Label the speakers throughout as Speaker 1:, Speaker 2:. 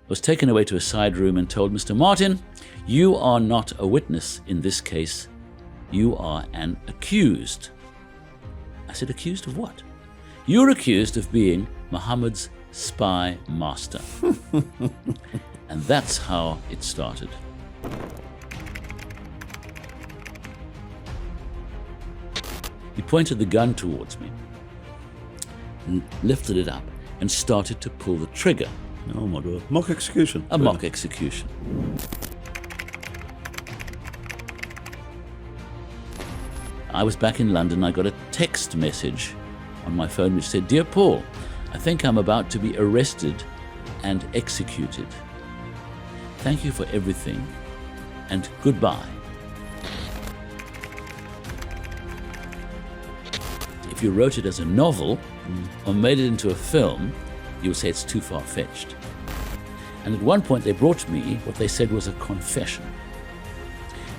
Speaker 1: was taken away to a side room and told, Mr. Martin, you are not a witness in this case. You are an accused. I said, accused of what? You're accused of being Muhammad's spy master. And that's how it started. He pointed the gun towards me and lifted it up and started to pull the trigger.
Speaker 2: Oh my God. Mock execution.
Speaker 1: A mock execution. I was back in London. I got a text message on my phone which said, Dear Paul, I think I'm about to be arrested and executed. Thank you for everything and goodbye. If you wrote it as a novel or made it into a film, you would say it's too far-fetched. And at one point they brought me what they said was a confession.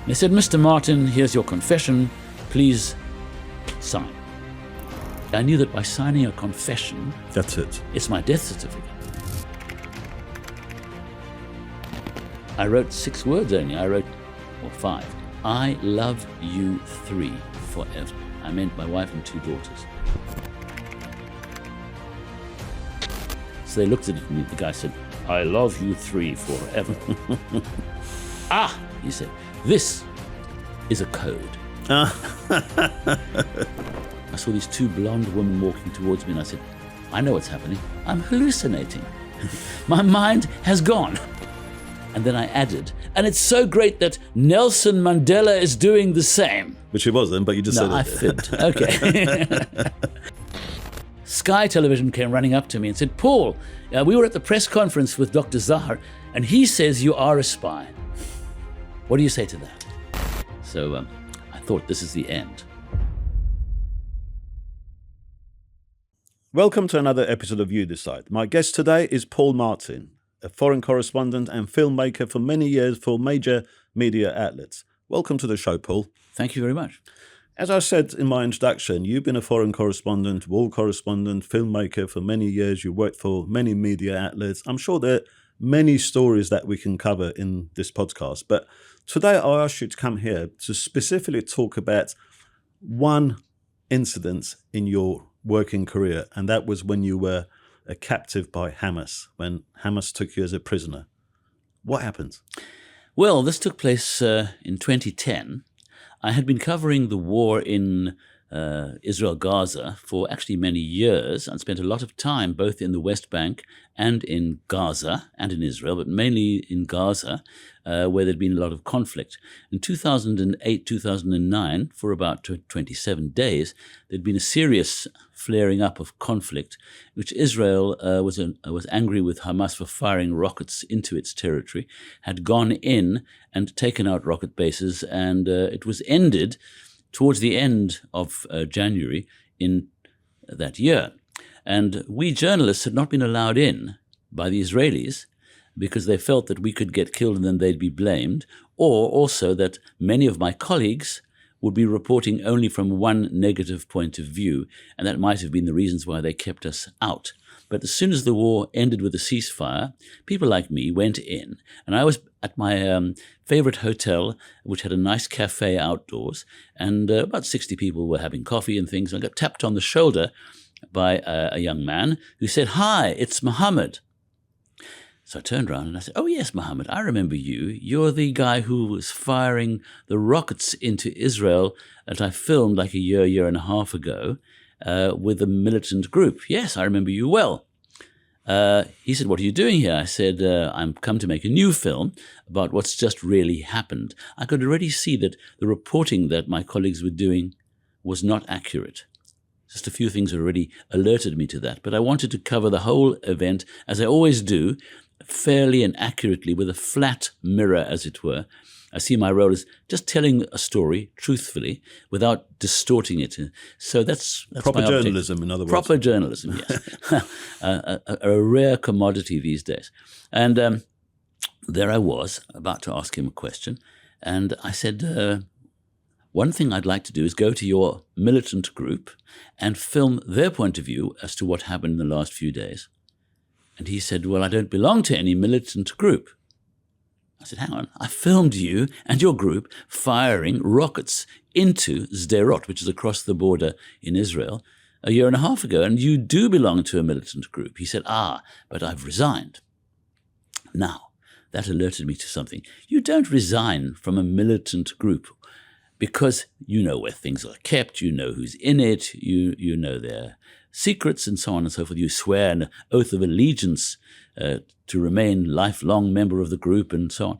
Speaker 1: They said, Mr. Martin, here's your confession. Please sign. I knew that by signing a confession,
Speaker 2: that's it.
Speaker 1: It's my death certificate. I wrote 6 words only. Or 5. I love you 3 forever. I meant my wife and 2 daughters. So they looked at me. The guy said, I love you 3 forever. Ah, he said, this is a code. I saw these 2 blonde women walking towards me and I said, I know what's happening. I'm hallucinating. My mind has gone. And then I added, and it's so great that Nelson Mandela is doing the same.
Speaker 2: Which he wasn't, but you just said it.
Speaker 1: No, I fibbed. Okay. Sky Television came running up to me and said, Paul, we were at the press conference with Dr. Zahar, and he says you are a spy. What do you say to that? So I thought this is the end.
Speaker 2: Welcome to another episode of You Decide. My guest today is Paul Martin, a foreign correspondent and filmmaker for many years for major media outlets. Welcome to the show, Paul.
Speaker 1: Thank you very much.
Speaker 2: As I said in my introduction, you've been a foreign correspondent, war correspondent, filmmaker for many years. You worked for many media outlets. I'm sure there are many stories that we can cover in this podcast. But today I asked you to come here to specifically talk about one incident in your working career, and that was when you were a captive by HAMAS, when HAMAS took you as a prisoner. What happened?
Speaker 1: Well, this took place in 2010. I had been covering the war in Israel-Gaza for actually many years and spent a lot of time both in the West Bank and in Gaza and in Israel, but mainly in Gaza, where there'd been a lot of conflict. In 2008, 2009, for about 27 days, there'd been a serious flaring up of conflict, which Israel was angry with Hamas for firing rockets into its territory, had gone in and taken out rocket bases, and it was ended towards the end of January in that year. And we journalists had not been allowed in by the Israelis because they felt that we could get killed and then they'd be blamed, or also that many of my colleagues would be reporting only from one negative point of view, and that might have been the reasons why they kept us out. But as soon as the war ended with a ceasefire, people like me went in, and I was at my favorite hotel, which had a nice cafe outdoors, and about 60 people were having coffee and things. And I got tapped on the shoulder by a young man who said, "Hi, it's Mohammed." So I turned around and I said, "Oh yes, Mohammed, I remember you. You're the guy who was firing the rockets into Israel that I filmed like a year and a half ago with a militant group. Yes, I remember you well." He said, "What are you doing here?" I said, "I'm come to make a new film about what's just really happened." I could already see that the reporting that my colleagues were doing was not accurate. Just a few things already alerted me to that. But I wanted to cover the whole event, as I always do, fairly and accurately, with a flat mirror, as it were. I see my role as just telling a story truthfully without distorting it. So that's
Speaker 2: proper
Speaker 1: my
Speaker 2: journalism, in other words.
Speaker 1: Proper journalism, yes. a rare commodity these days. And there I was, about to ask him a question. And I said, one thing I'd like to do is go to your militant group and film their point of view as to what happened in the last few days. And he said, well, I don't belong to any militant group. I said, hang on, I filmed you and your group firing rockets into Sderot, which is across the border in Israel, a year and a half ago, and you do belong to a militant group. He said, but I've resigned. Now, that alerted me to something. You don't resign from a militant group because you know where things are kept, you know who's in it, you know their secrets and so on and so forth. You swear an oath of allegiance to remain lifelong member of the group and so on.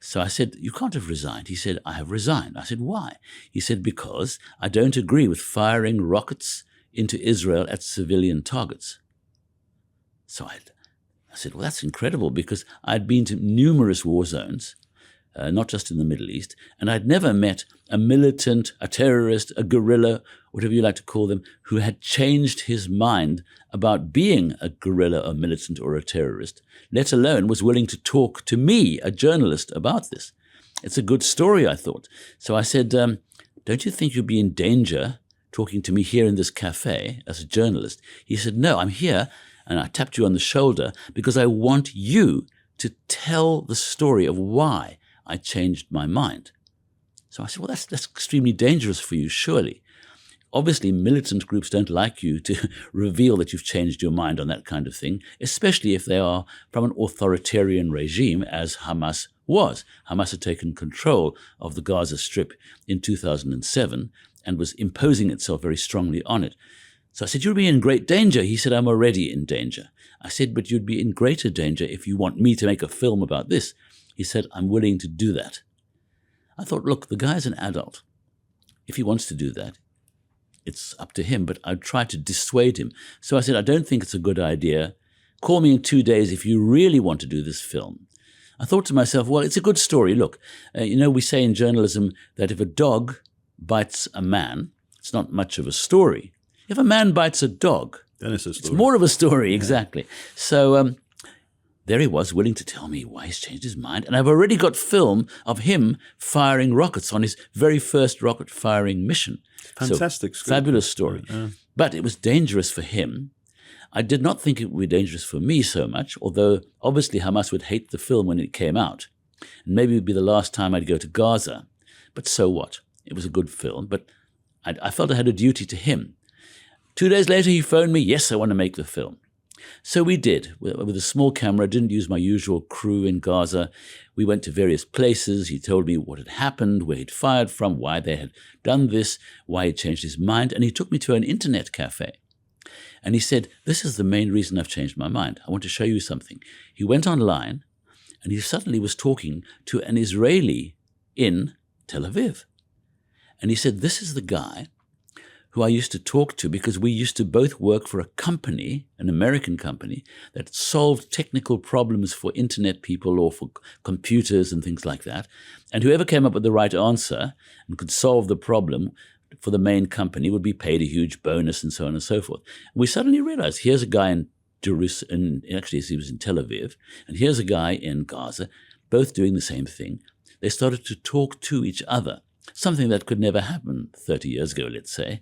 Speaker 1: So I said, you can't have resigned. He said, I have resigned. I said, why? He said, because I don't agree with firing rockets into Israel at civilian targets. So I said, well, that's incredible, because I'd been to numerous war zones, not just in the Middle East, and I'd never met a militant, a terrorist, a guerrilla, whatever you like to call them, who had changed his mind about being a guerrilla, a militant, or a terrorist, let alone was willing to talk to me, a journalist, about this. It's a good story, I thought. So I said, don't you think you'd be in danger talking to me here in this cafe as a journalist? He said, no, I'm here, and I tapped you on the shoulder because I want you to tell the story of why I changed my mind. So I said, well, that's extremely dangerous for you, surely. Obviously, militant groups don't like you to reveal that you've changed your mind on that kind of thing, especially if they are from an authoritarian regime, as Hamas was. Hamas had taken control of the Gaza Strip in 2007 and was imposing itself very strongly on it. So I said, you'll be in great danger. He said, I'm already in danger. I said, but you'd be in greater danger if you want me to make a film about this. He said, I'm willing to do that. I thought, look, the guy's an adult. If he wants to do that, it's up to him, but I'd try to dissuade him. So I said, I don't think it's a good idea. Call me in 2 days if you really want to do this film. I thought to myself, well, it's a good story. Look, we say in journalism that if a dog bites a man, it's not much of a story. If a man bites a dog,
Speaker 2: then it's a story.
Speaker 1: It's more of a story, exactly. So there he was, willing to tell me why he's changed his mind. And I've already got film of him firing rockets on his very first rocket firing mission.
Speaker 2: Fantastic.
Speaker 1: So, fabulous story. But it was dangerous for him. I did not think it would be dangerous for me so much, although obviously Hamas would hate the film when it came out. And maybe it would be the last time I'd go to Gaza. But so what? It was a good film. But I felt I had a duty to him. 2 days later, he phoned me, yes, I want to make the film. So we did, with a small camera. Didn't use my usual crew in Gaza. We went to various places. He told me what had happened, where he'd fired from, why they had done this, why he'd changed his mind. And he took me to an internet cafe. And he said, this is the main reason I've changed my mind. I want to show you something. He went online, and he suddenly was talking to an Israeli in Tel Aviv. And he said, this is the guy who I used to talk to because we used to both work for a company, an American company, that solved technical problems for internet people or for computers and things like that. And whoever came up with the right answer and could solve the problem for the main company would be paid a huge bonus and so on and so forth. And we suddenly realized here's a guy in Jerusalem, actually he was in Tel Aviv, and here's a guy in Gaza, both doing the same thing. They started to talk to each other. Something that could never happen 30 years ago, let's say,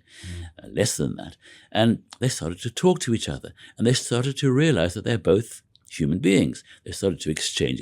Speaker 1: less than that. And they started to talk to each other. And they started to realize that they're both human beings. They started to exchange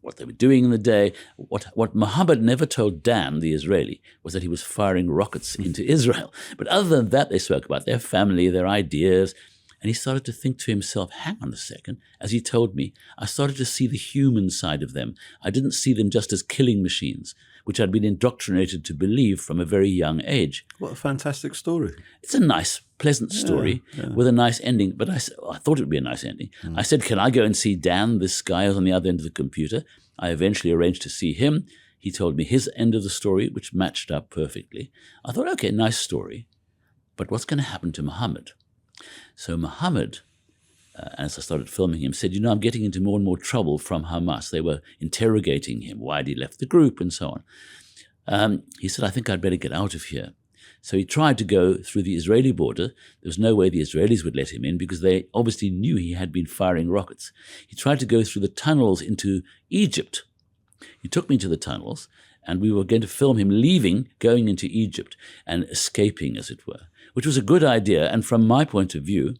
Speaker 1: what they were doing in the day. What Muhammad never told Dan, the Israeli, was that he was firing rockets into Israel. But other than that, they spoke about their family, their ideas. And he started to think to himself, hang on a second. As he told me, I started to see the human side of them. I didn't see them just as killing machines, which I'd been indoctrinated to believe from a very young age.
Speaker 2: What a fantastic story.
Speaker 1: It's a nice, pleasant story with a nice ending. But I thought it would be a nice ending. I said, can I go and see Dan, this guy who's on the other end of the computer? I eventually arranged to see him. He told me his end of the story, which matched up perfectly. I thought, okay, nice story. But what's going to happen to Muhammad? So Muhammad, as I started filming him, said, I'm getting into more and more trouble from Hamas. They were interrogating him, why he left the group and so on. He said, I think I'd better get out of here. So he tried to go through the Israeli border. There was no way the Israelis would let him in because they obviously knew he had been firing rockets. He tried to go through the tunnels into Egypt. He took me to the tunnels, and we were going to film him leaving, going into Egypt and escaping, as it were, which was a good idea. And from my point of view,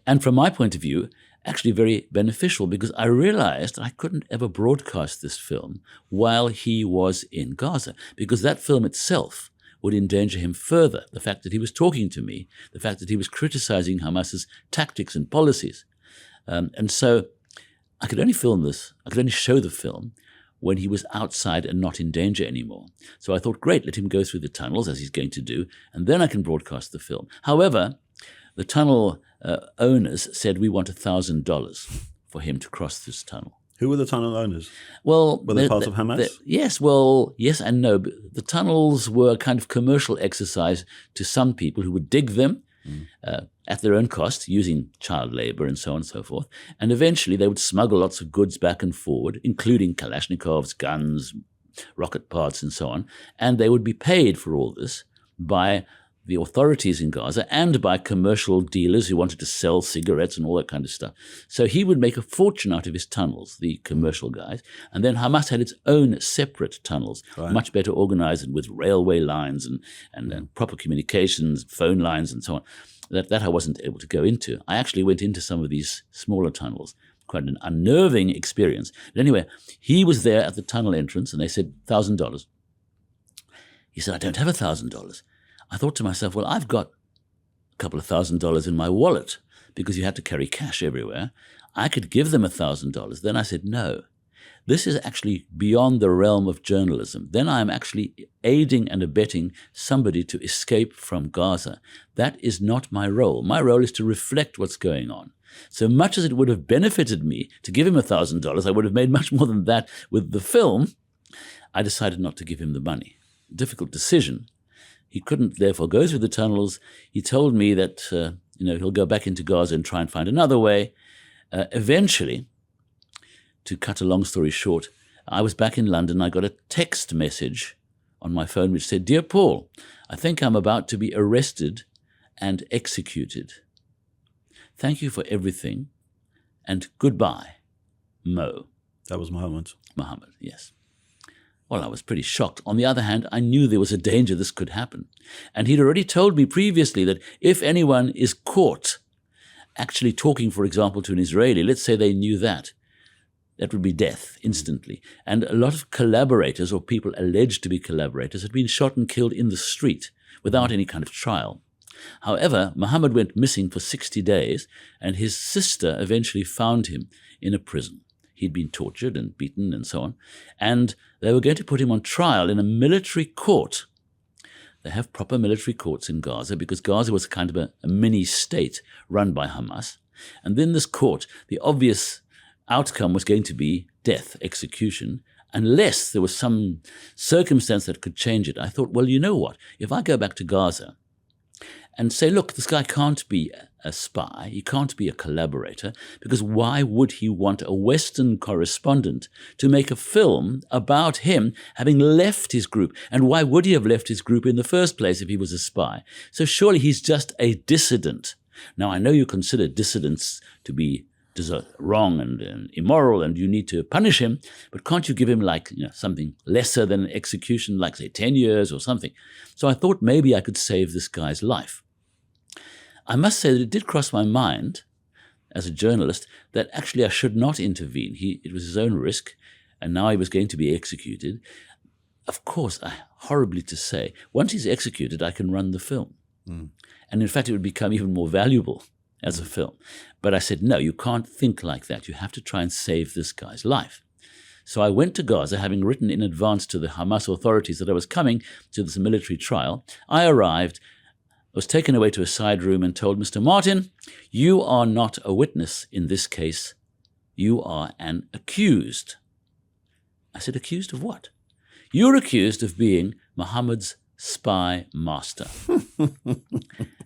Speaker 1: And from my point of view, actually very beneficial, because I realized I couldn't ever broadcast this film while he was in Gaza, because that film itself would endanger him further. The fact that he was talking to me, the fact that he was criticizing Hamas's tactics and policies. And so I could only film this, I could only show the film when he was outside and not in danger anymore. So I thought, great, let him go through the tunnels, as he's going to do, and then I can broadcast the film. However, the tunnel owners said, we want $1,000 for him to cross this tunnel.
Speaker 2: Who were the tunnel owners?
Speaker 1: Well,
Speaker 2: were they part of Hamas?
Speaker 1: Yes, well, yes and no. The tunnels were a kind of commercial exercise to some people who would dig them at their own cost, using child labor and so on and so forth. And eventually they would smuggle lots of goods back and forward, including Kalashnikovs, guns, rocket parts, and so on. And they would be paid for all this by the authorities in Gaza and by commercial dealers who wanted to sell cigarettes and all that kind of stuff. So he would make a fortune out of his tunnels, the commercial guys. And then Hamas had its own separate tunnels, much better organized and with railway lines and proper communications, phone lines and so on. That I wasn't able to go into. I actually went into some of these smaller tunnels. Quite an unnerving experience. But anyway, he was there at the tunnel entrance and they said, $1,000. He said, I don't have $1,000. I thought to myself, well, I've got a couple of $1,000 in my wallet because you had to carry cash everywhere. I could give them $1,000. Then I said, no, this is actually beyond the realm of journalism. Then I am actually aiding and abetting somebody to escape from Gaza. That is not my role. My role is to reflect what's going on. So much as it would have benefited me to give him $1,000, I would have made much more than that with the film. I decided not to give him the money. Difficult decision. He couldn't, therefore, go through the tunnels. He told me that he'll go back into Gaza and try and find another way. Eventually, to cut a long story short, I was back in London. I got a text message on my phone which said, Dear Paul, I think I'm about to be arrested and executed. Thank you for everything, and goodbye, Mo.
Speaker 2: That was Mohammed.
Speaker 1: Mohammed, yes. Well, I was pretty shocked. On the other hand, I knew there was a danger this could happen. And he'd already told me previously that if anyone is caught actually talking, for example, to an Israeli, let's say they knew that would be death instantly. And a lot of collaborators or people alleged to be collaborators had been shot and killed in the street without any kind of trial. However, Mohammed went missing for 60 days, and his sister eventually found him in a prison. He'd been tortured and beaten and so on. And they were going to put him on trial in a military court. They have proper military courts in Gaza because Gaza was kind of a mini state run by Hamas. And then this court, the obvious outcome was going to be death, execution, unless there was some circumstance that could change it. I thought, well, you know what? If I go back to Gaza and say, look, this guy can't be a spy, he can't be a collaborator, because why would he want a Western correspondent to make a film about him having left his group? And why would he have left his group in the first place if he was a spy? So surely he's just a dissident. Now, I know you consider dissidents to be wrong and immoral, and you need to punish him, but can't you give him something lesser than execution, like say 10 years or something? So I thought maybe I could save this guy's life. I must say that it did cross my mind as a journalist that actually I should not intervene. It was his own risk, and now he was going to be executed. Of course, horribly to say, once he's executed, I can run the film. And in fact, it would become even more valuable as a film. But I said, no, you can't think like that. You have to try and save this guy's life. So I went to Gaza, having written in advance to the Hamas authorities that I was coming to this military trial. I arrived, was taken away to a side room and told, Mr. Martin, you are not a witness in this case. You are an accused. I said, accused of what? You're accused of being Mohammed's spy master.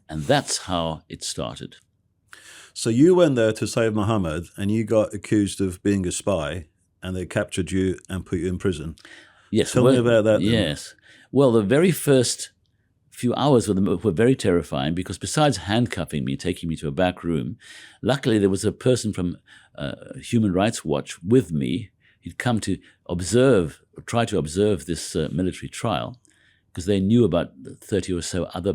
Speaker 1: And that's how it started.
Speaker 2: So you went there to save Mohammed, and you got accused of being a spy, and they captured you and put you in prison.
Speaker 1: Yes.
Speaker 2: Tell me about that.
Speaker 1: Yes. Well, the very first few hours were very terrifying because besides handcuffing me, taking me to a back room, luckily there was a person from Human Rights Watch with me. He'd come to try to observe this military trial because they knew about 30 or so other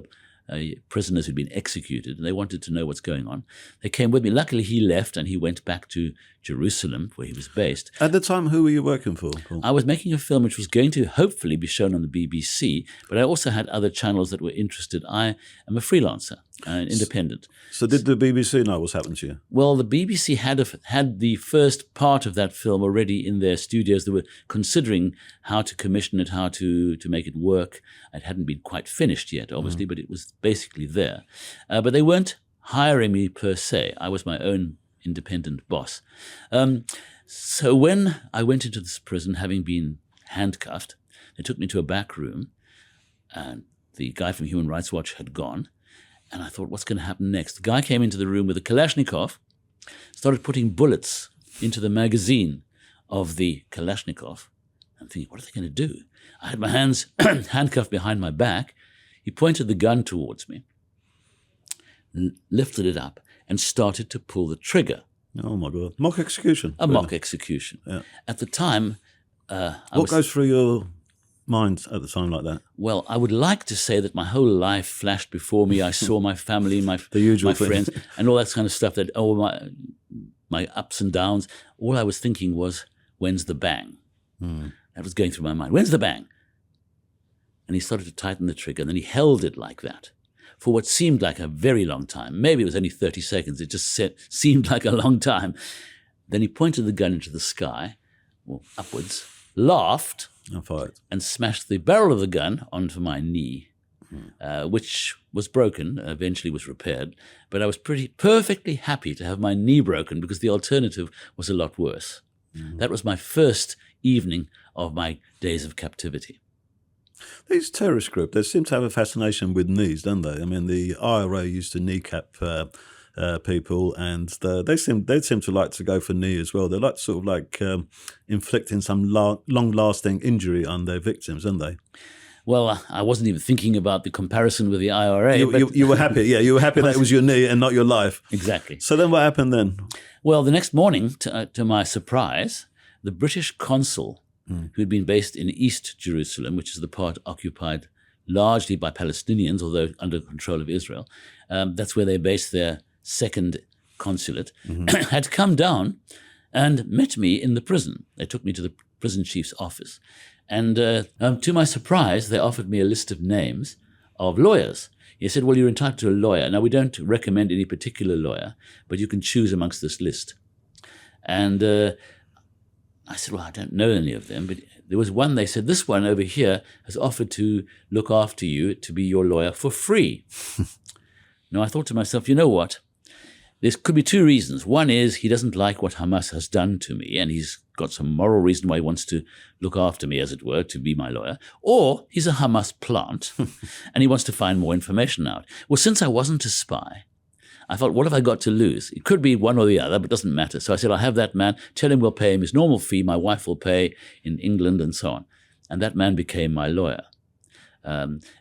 Speaker 1: prisoners who'd been executed, and they wanted to know what's going on. They came with me. Luckily, he left, and he went back to Jerusalem, where he was based.
Speaker 2: At the time, who were you working for, Paul?
Speaker 1: I was making a film which was going to hopefully be shown on the BBC, but I also had other channels that were interested. I am a freelancer, an independent.
Speaker 2: So did the BBC know what's happened to you?
Speaker 1: Well, the BBC had the first part of that film already in their studios. They were considering how to commission it, how to make it work. It hadn't been quite finished yet, obviously, but it was basically there. But they weren't hiring me per se. I was my own independent boss. So when I went into this prison, having been handcuffed, they took me to a back room, and the guy from Human Rights Watch had gone. And I thought, what's going to happen next? The guy came into the room with a Kalashnikov, started putting bullets into the magazine of the Kalashnikov. I'm thinking, what are they going to do? I had my hands handcuffed behind my back. He pointed the gun towards me, lifted it up, and started to pull the trigger.
Speaker 2: Oh, my God. Mock execution.
Speaker 1: A mock execution.
Speaker 2: Yeah.
Speaker 1: At the time...
Speaker 2: what goes through your mind at the time like that?
Speaker 1: Well, I would like to say that my whole life flashed before me. I saw my family, my friends, and all that kind of stuff. That my ups and downs. All I was thinking was, when's the bang? That was going through my mind. When's the bang? And he started to tighten the trigger, and then he held it like that for what seemed like a very long time. Maybe it was only 30 seconds. It just seemed like a long time. Then he pointed the gun into the sky, or upwards, laughed, and smashed the barrel of the gun onto my knee, which was broken, eventually was repaired. But I was perfectly happy to have my knee broken because the alternative was a lot worse. That was my first evening of my days of captivity.
Speaker 2: These terrorist groups, they seem to have a fascination with knees, don't they? I mean, the IRA used to kneecap people, and they seem to like to go for knee as well. They like sort of like inflicting some long-lasting injury on their victims, don't they?
Speaker 1: Well, I wasn't even thinking about the comparison with the IRA.
Speaker 2: You were happy, yeah. You were happy that it was your knee and not your life.
Speaker 1: Exactly.
Speaker 2: So then what happened then?
Speaker 1: Well, the next morning, to my surprise, the British consul, who had been based in East Jerusalem, which is the part occupied largely by Palestinians, although under control of Israel, that's where they based their second consulate, had come down and met me in the prison. They took me to the prison chief's office. And to my surprise, they offered me a list of names of lawyers. He said, well, you're entitled to a lawyer. Now, we don't recommend any particular lawyer, but you can choose amongst this list. And I said, well, I don't know any of them. But there was one, they said, this one over here has offered to look after you, to be your lawyer for free. Now, I thought to myself, you know what? There could be two reasons. One is he doesn't like what Hamas has done to me, and he's got some moral reason why he wants to look after me, as it were, to be my lawyer. Or he's a Hamas plant, and he wants to find more information out. Well, since I wasn't a spy, I thought, what have I got to lose? It could be one or the other, but it doesn't matter. So I said, I'll have that man. Tell him we'll pay him his normal fee. My wife will pay in England and so on. And that man became my lawyer.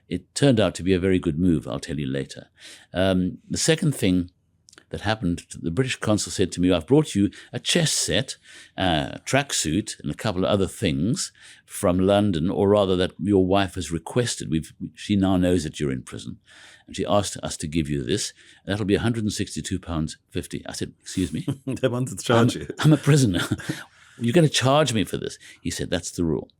Speaker 1: It turned out to be a very good move, I'll tell you later. The second thing that happened, the British consul said to me, I've brought you a chess set, a tracksuit, and a couple of other things from London, or rather that your wife has requested. She now knows that you're in prison. And she asked us to give you this. That'll be £162.50. I said, excuse me?
Speaker 2: They wanted to charge you.
Speaker 1: I'm a prisoner. You're going to charge me for this? He said, that's the rule.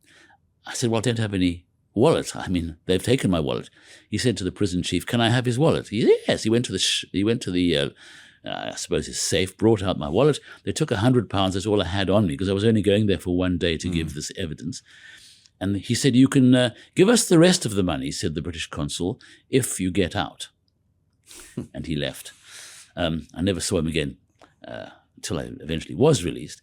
Speaker 1: I said, well, I don't have any wallet. I mean, they've taken my wallet. He said to the prison chief, can I have his wallet? Yes. He went to the I suppose his safe, brought out my wallet. They took £100. That's all I had on me because I was only going there for one day to give this evidence. And he said, you can give us the rest of the money, said the British consul, if you get out. And he left. I never saw him again until I eventually was released.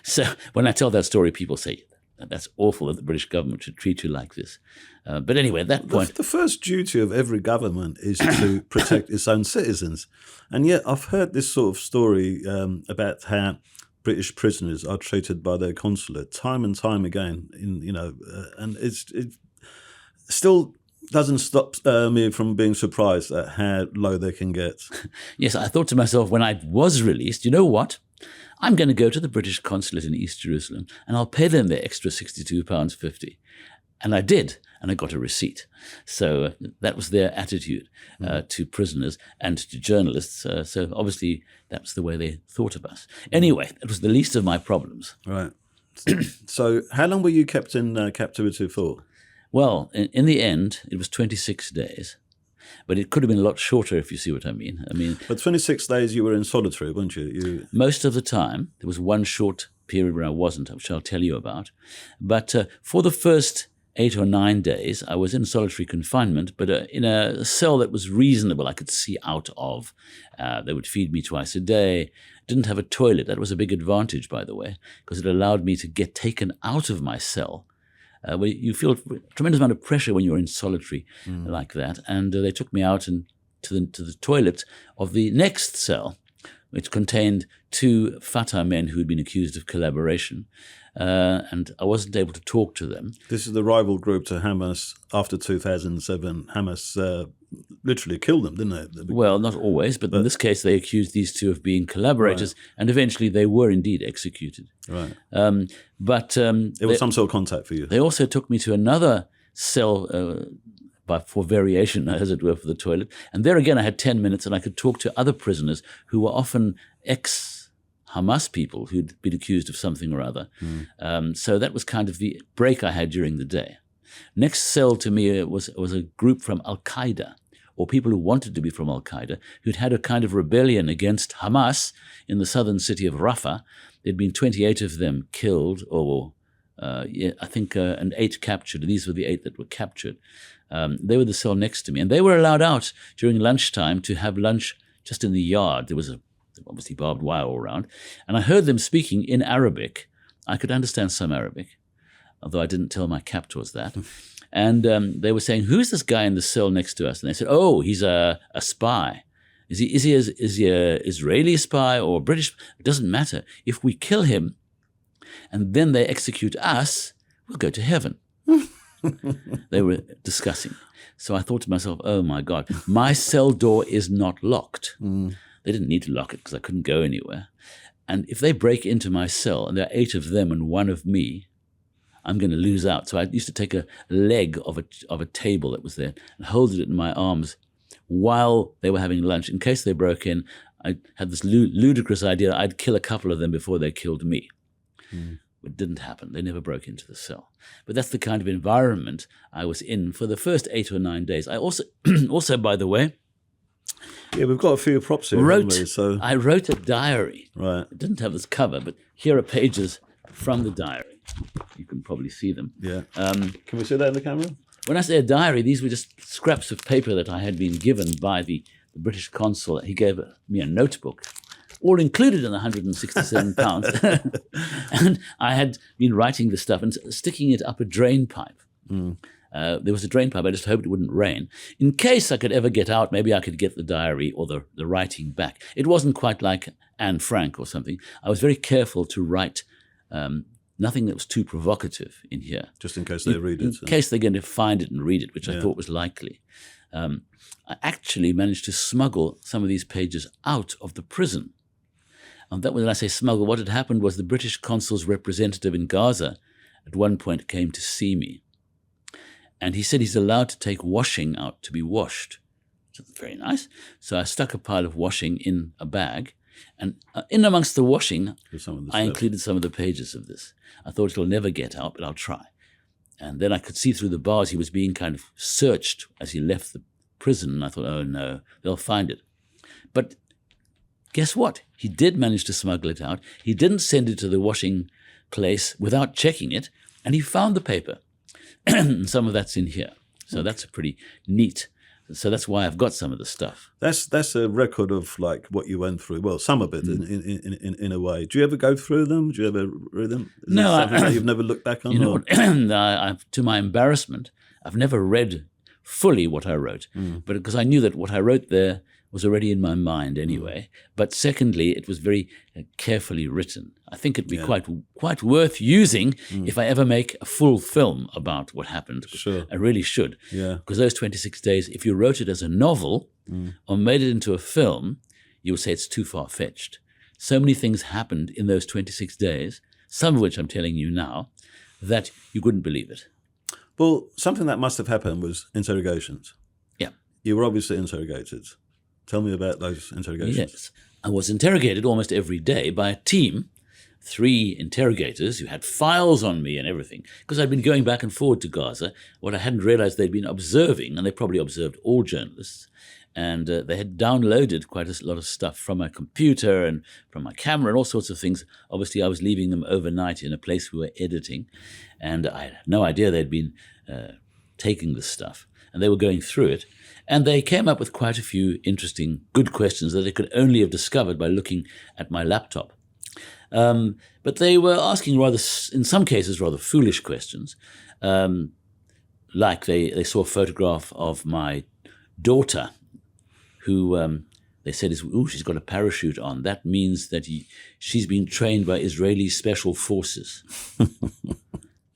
Speaker 1: So when I tell that story, people say, that's awful that the British government should treat you like this. But anyway, at that point...
Speaker 2: The first duty of every government is to protect its own citizens. And yet I've heard this sort of story about how British prisoners are treated by their consulate time and time again. And it still doesn't stop me from being surprised at how low they can get.
Speaker 1: Yes, I thought to myself when I was released, you know what? I'm going to go to the British consulate in East Jerusalem and I'll pay them their extra £62.50. And I did, and I got a receipt. So that was their attitude to prisoners and to journalists. So obviously that was the way they thought of us. Anyway, it was the least of my problems.
Speaker 2: Right. So how long were you kept in captivity for?
Speaker 1: Well, in the end, it was 26 days. But it could have been a lot shorter, if you see what I mean.
Speaker 2: But 26 days you were in solitary, weren't you?
Speaker 1: Most of the time. There was one short period where I wasn't, which I'll tell you about. But for the first 8 or 9 days, I was in solitary confinement, but in a cell that was reasonable, I could see out of. They would feed me twice a day. Didn't have a toilet. That was a big advantage, by the way, because it allowed me to get taken out of my cell. Where you feel a tremendous amount of pressure when you're in solitary like that. And they took me out to the toilet of the next cell, which contained 2 Fatah men who had been accused of collaboration. And I wasn't able to talk to them.
Speaker 2: This is the rival group to Hamas. After 2007, Hamas literally killed them, didn't they?
Speaker 1: Well, not always, but in this case, they accused these 2 of being collaborators, and eventually they were indeed executed.
Speaker 2: Right.
Speaker 1: But
Speaker 2: it was some sort of contact for you.
Speaker 1: They also took me to another cell for variation, as it were, for the toilet. And there again, I had 10 minutes, and I could talk to other prisoners who were often ex-Hamas people who'd been accused of something or other. So that was kind of the break I had during the day. Next cell to me was a group from Al-Qaeda, or people who wanted to be from Al-Qaeda, who'd had a kind of rebellion against Hamas in the southern city of Rafah. There'd been 28 of them killed, or I think, and 8 captured. These were the 8 that were captured. They were the cell next to me, and they were allowed out during lunchtime to have lunch just in the yard. There was obviously barbed wire all around, and I heard them speaking in Arabic. I could understand some Arabic, although I didn't tell my captors that. And they were saying, "Who's this guy in the cell next to us?" And they said, "Oh, he's a spy. Is he a Israeli spy or British? It doesn't matter. If we kill him, and then they execute us, we'll go to heaven." They were discussing. So I thought to myself, "Oh my God, my cell door is not locked." They didn't need to lock it because I couldn't go anywhere. And if they break into my cell, and there are 8 of them and 1 of me, I'm going to lose out. So I used to take a leg of a table that was there and hold it in my arms while they were having lunch. In case they broke in, I had this ludicrous idea that I'd kill a couple of them before they killed me. It didn't happen. They never broke into the cell. But that's the kind of environment I was in for the first 8 or 9 days. I also, by the way,
Speaker 2: we've got a few props here.
Speaker 1: I wrote a diary.
Speaker 2: Right.
Speaker 1: It didn't have this cover, but here are pages from the diary. You can probably see them.
Speaker 2: Yeah. Can we see that in the camera?
Speaker 1: When I say a diary, these were just scraps of paper that I had been given by the British consul. He gave me a notebook, all included in the £167. And I had been writing this stuff and sticking it up a drain pipe. There was a drain pipe. I just hoped it wouldn't rain. In case I could ever get out, maybe I could get the diary or the writing back. It wasn't quite like Anne Frank or something. I was very careful to write nothing that was too provocative in here.
Speaker 2: Just in case they read it.
Speaker 1: In case they're going to find it and read it, which I thought was likely. I actually managed to smuggle some of these pages out of the prison. And that, when I say smuggle, what had happened was the British consul's representative in Gaza at one point came to see me. And he said he's allowed to take washing out to be washed. So that's very nice. So I stuck a pile of washing in a bag. And in amongst the washing, I included some of the pages of this. I thought it'll never get out, but I'll try. And then I could see through the bars he was being kind of searched as he left the prison. And I thought, oh no, they'll find it. But guess what? He did manage to smuggle it out. He didn't send it to the washing place without checking it. And he found the paper. Some of that's in here. So that's a pretty neat. So that's why I've got some of the stuff.
Speaker 2: That's a record of like what you went through. Well, some of it in a way. Do you ever go through them? Do you ever read them? Is
Speaker 1: no,
Speaker 2: something that you've never looked back on?
Speaker 1: You know what? To my embarrassment, I've never read fully what I wrote, but because I knew that what I wrote there was already in my mind anyway. But secondly, it was very carefully written. I think it'd be quite worth using if I ever make a full film about what happened.
Speaker 2: Sure.
Speaker 1: I really should.
Speaker 2: Yeah.
Speaker 1: Because those 26 days, if you wrote it as a novel or made it into a film, you would say it's too far-fetched. So many things happened in those 26 days, some of which I'm telling you now, that you couldn't believe it.
Speaker 2: Well, something that must have happened was interrogations.
Speaker 1: Yeah.
Speaker 2: You were obviously interrogated. Tell me about those interrogations.
Speaker 1: Yes. I was interrogated almost every day by a team, 3 interrogators who had files on me and everything, because I'd been going back and forward to Gaza. What I hadn't realized, they'd been observing, and they probably observed all journalists, and they had downloaded quite a lot of stuff from my computer and from my camera and all sorts of things. Obviously, I was leaving them overnight in a place we were editing, and I had no idea they'd been taking this stuff, and they were going through it. And they came up with quite a few interesting, good questions that they could only have discovered by looking at my laptop. But they were asking rather, in some cases, rather foolish questions. Like they saw a photograph of my daughter, who they said, she's got a parachute on. That means that she's been trained by Israeli special forces.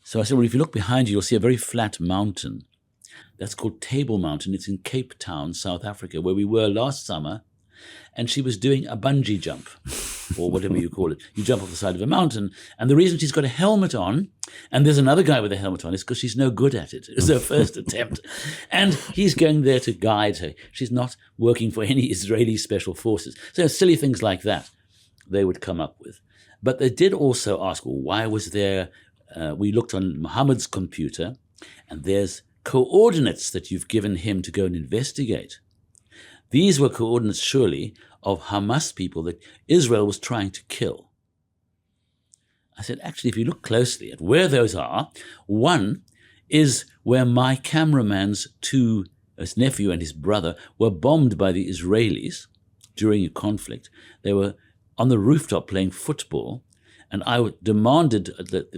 Speaker 1: So I said, well, if you look behind you, you'll see a very flat mountain. That's called Table Mountain. It's in Cape Town, South Africa, where we were last summer. And she was doing a bungee jump, or whatever you call it. You jump off the side of a mountain. And the reason she's got a helmet on, and there's another guy with a helmet on, is because she's no good at it. It was her first attempt. And he's going there to guide her. She's not working for any Israeli special forces. So silly things like that they would come up with. But they did also ask, well, why was there... we looked on Mohammed's computer, and there's coordinates that you've given him to go and investigate. These were coordinates, surely, of Hamas people that Israel was trying to kill. I said, actually, if you look closely at where those are, one is where my cameraman's his nephew and his brother, were bombed by the Israelis during a conflict. They were on the rooftop playing football, and I demanded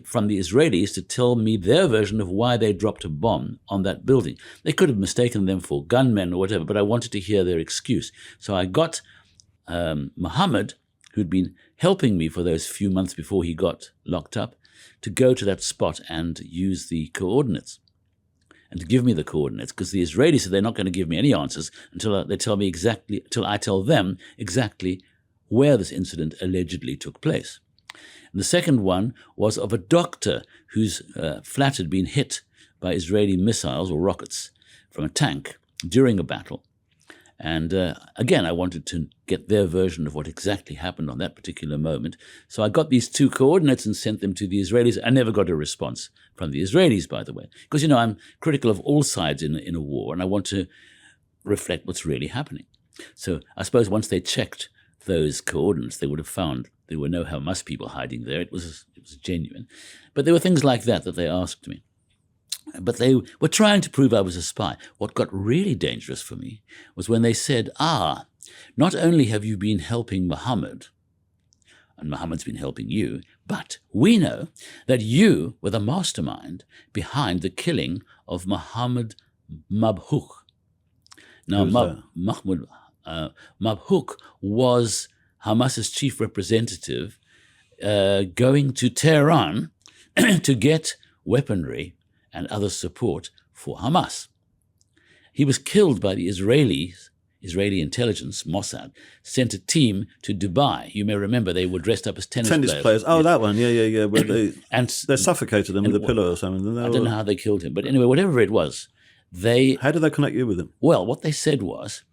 Speaker 1: from the Israelis to tell me their version of why they dropped a bomb on that building. They could have mistaken them for gunmen or whatever, but I wanted to hear their excuse. So I got Mohammed, who'd been helping me for those few months before he got locked up, to go to that spot and use the coordinates and to give me the coordinates, because the Israelis said they're not going to give me any answers until they tell me exactly, until I tell them exactly where this incident allegedly took place. And the second one was of a doctor whose flat had been hit by Israeli missiles or rockets from a tank during a battle. And again, I wanted to get their version of what exactly happened on that particular moment. So I got these 2 coordinates and sent them to the Israelis. I never got a response from the Israelis, by the way, because, I'm critical of all sides in a war, and I want to reflect what's really happening. So I suppose once they checked those coordinates, they would have found there were no Hamas people hiding there. It was genuine. But there were things like that they asked me. But they were trying to prove I was a spy. What got really dangerous for me was when they said, not only have you been helping Mohammed, and Mohammed's been helping you, but we know that you were the mastermind behind the killing of Mohammed Mabhouk. Now, Mahmoud Mabhouk was Hamas's chief representative going to Tehran to get weaponry and other support for Hamas. He was killed by the Israeli intelligence, Mossad, sent a team to Dubai. You may remember they were dressed up as tennis players.
Speaker 2: Oh, yes. That one, yeah. Where they suffocated him with a pillow or something.
Speaker 1: I don't know how they killed him, but anyway, whatever it was,
Speaker 2: How did they connect you with him?
Speaker 1: Well, what they said was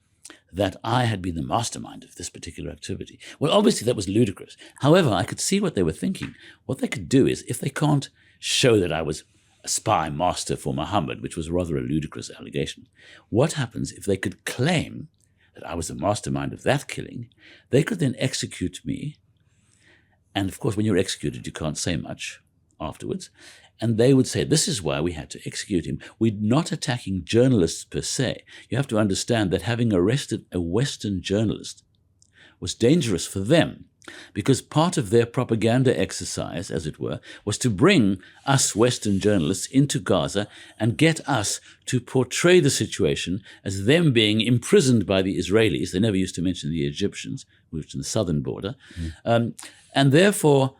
Speaker 1: that I had been the mastermind of this particular activity. Well, obviously that was ludicrous. However, I could see what they were thinking. What they could do is, if they can't show that I was a spy master for Mohammed, which was rather a ludicrous allegation, what happens if they could claim that I was the mastermind of that killing? They could then execute me. And of course, when you're executed, you can't say much afterwards. And they would say, this is why we had to execute him. We're not attacking journalists per se. You have to understand that having arrested a Western journalist was dangerous for them, because part of their propaganda exercise, as it were, was to bring us Western journalists into Gaza and get us to portray the situation as them being imprisoned by the Israelis. They never used to mention the Egyptians, which in the southern border. And therefore,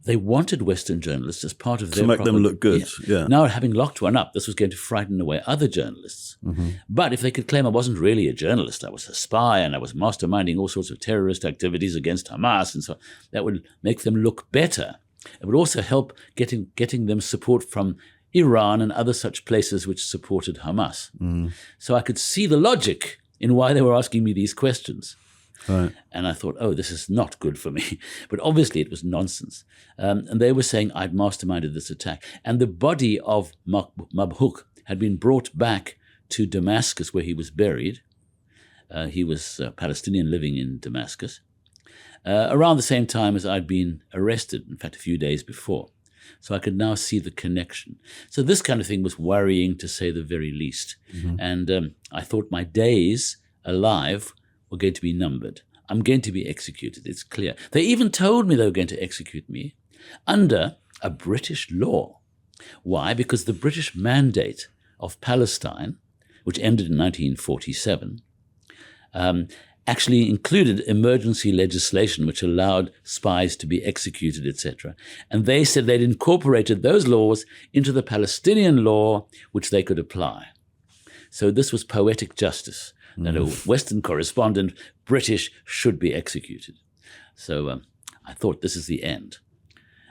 Speaker 1: they wanted Western journalists as part of their
Speaker 2: propaganda. To make them look good, yeah.
Speaker 1: Now, having locked one up, this was going to frighten away other journalists. But if they could claim I wasn't really a journalist, I was a spy and I was masterminding all sorts of terrorist activities against Hamas, and so that would make them look better. It would also help getting them support from Iran, and other such places which supported Hamas. So I could see the logic in why they were asking me these questions.
Speaker 2: Right.
Speaker 1: And I thought, oh, this is not good for me. But obviously it was nonsense. And they were saying I'd masterminded this attack. And the body of Mabhouh had been brought back to Damascus, where he was buried. He was a Palestinian living in Damascus, around the same time as I'd been arrested, in fact, a few days before. So I could now see the connection. So this kind of thing was worrying, to say the very least. And I thought my days alive were going to be numbered. I'm going to be executed, it's clear. They even told me they were going to execute me under a British law. Why? Because the British Mandate of Palestine, which ended in 1947, actually included emergency legislation which allowed spies to be executed, etc. And they said they'd incorporated those laws into the Palestinian law which they could apply. So this was poetic justice, that a Western correspondent, British, should be executed. So I thought, this is the end.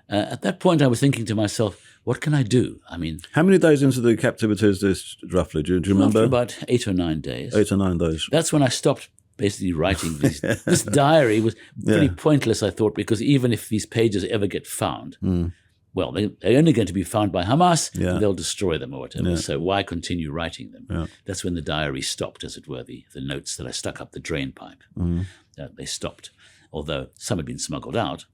Speaker 1: At that point, I was thinking to myself, what can I do? I mean,
Speaker 2: how many days into the captivity is this, roughly? Do you remember?
Speaker 1: After about 8 or 9 days.
Speaker 2: 8 or 9 days.
Speaker 1: That's when I stopped basically writing these. This diary was pretty pointless, I thought, because even if these pages ever get found, well, they're only going to be found by Hamas, and they'll destroy them or whatever. So why continue writing them? That's when the diary stopped, as it were, the notes that I stuck up the drain pipe. They stopped, although some had been smuggled out.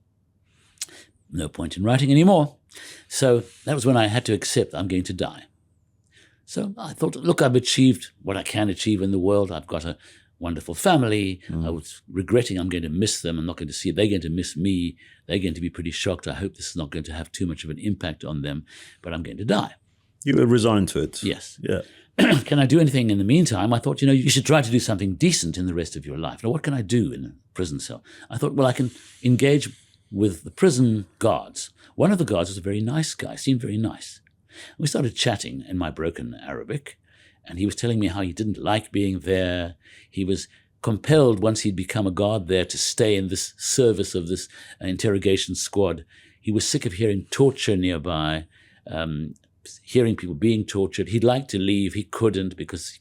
Speaker 1: No point in writing anymore. So that was when I had to accept I'm going to die. So I thought, look, I've achieved what I can achieve in the world. I've got a wonderful family. I was regretting I'm going to miss them. I'm not going to see it. They're going to miss me. They're going to be pretty shocked. I hope this is not going to have too much of an impact on them, but I'm going to die.
Speaker 2: You were resigned to it.
Speaker 1: Yes.
Speaker 2: Yeah.
Speaker 1: Can I do anything in the meantime? I thought, you should try to do something decent in the rest of your life. Now, what can I do in a prison cell? I thought, well, I can engage with the prison guards. One of the guards was a very nice guy, seemed very nice. We started chatting in my broken Arabic, and he was telling me how he didn't like being there. He was compelled, once he'd become a guard there, to stay in this service of this interrogation squad. He was sick of hearing torture nearby, hearing people being tortured. He'd like to leave. He couldn't because...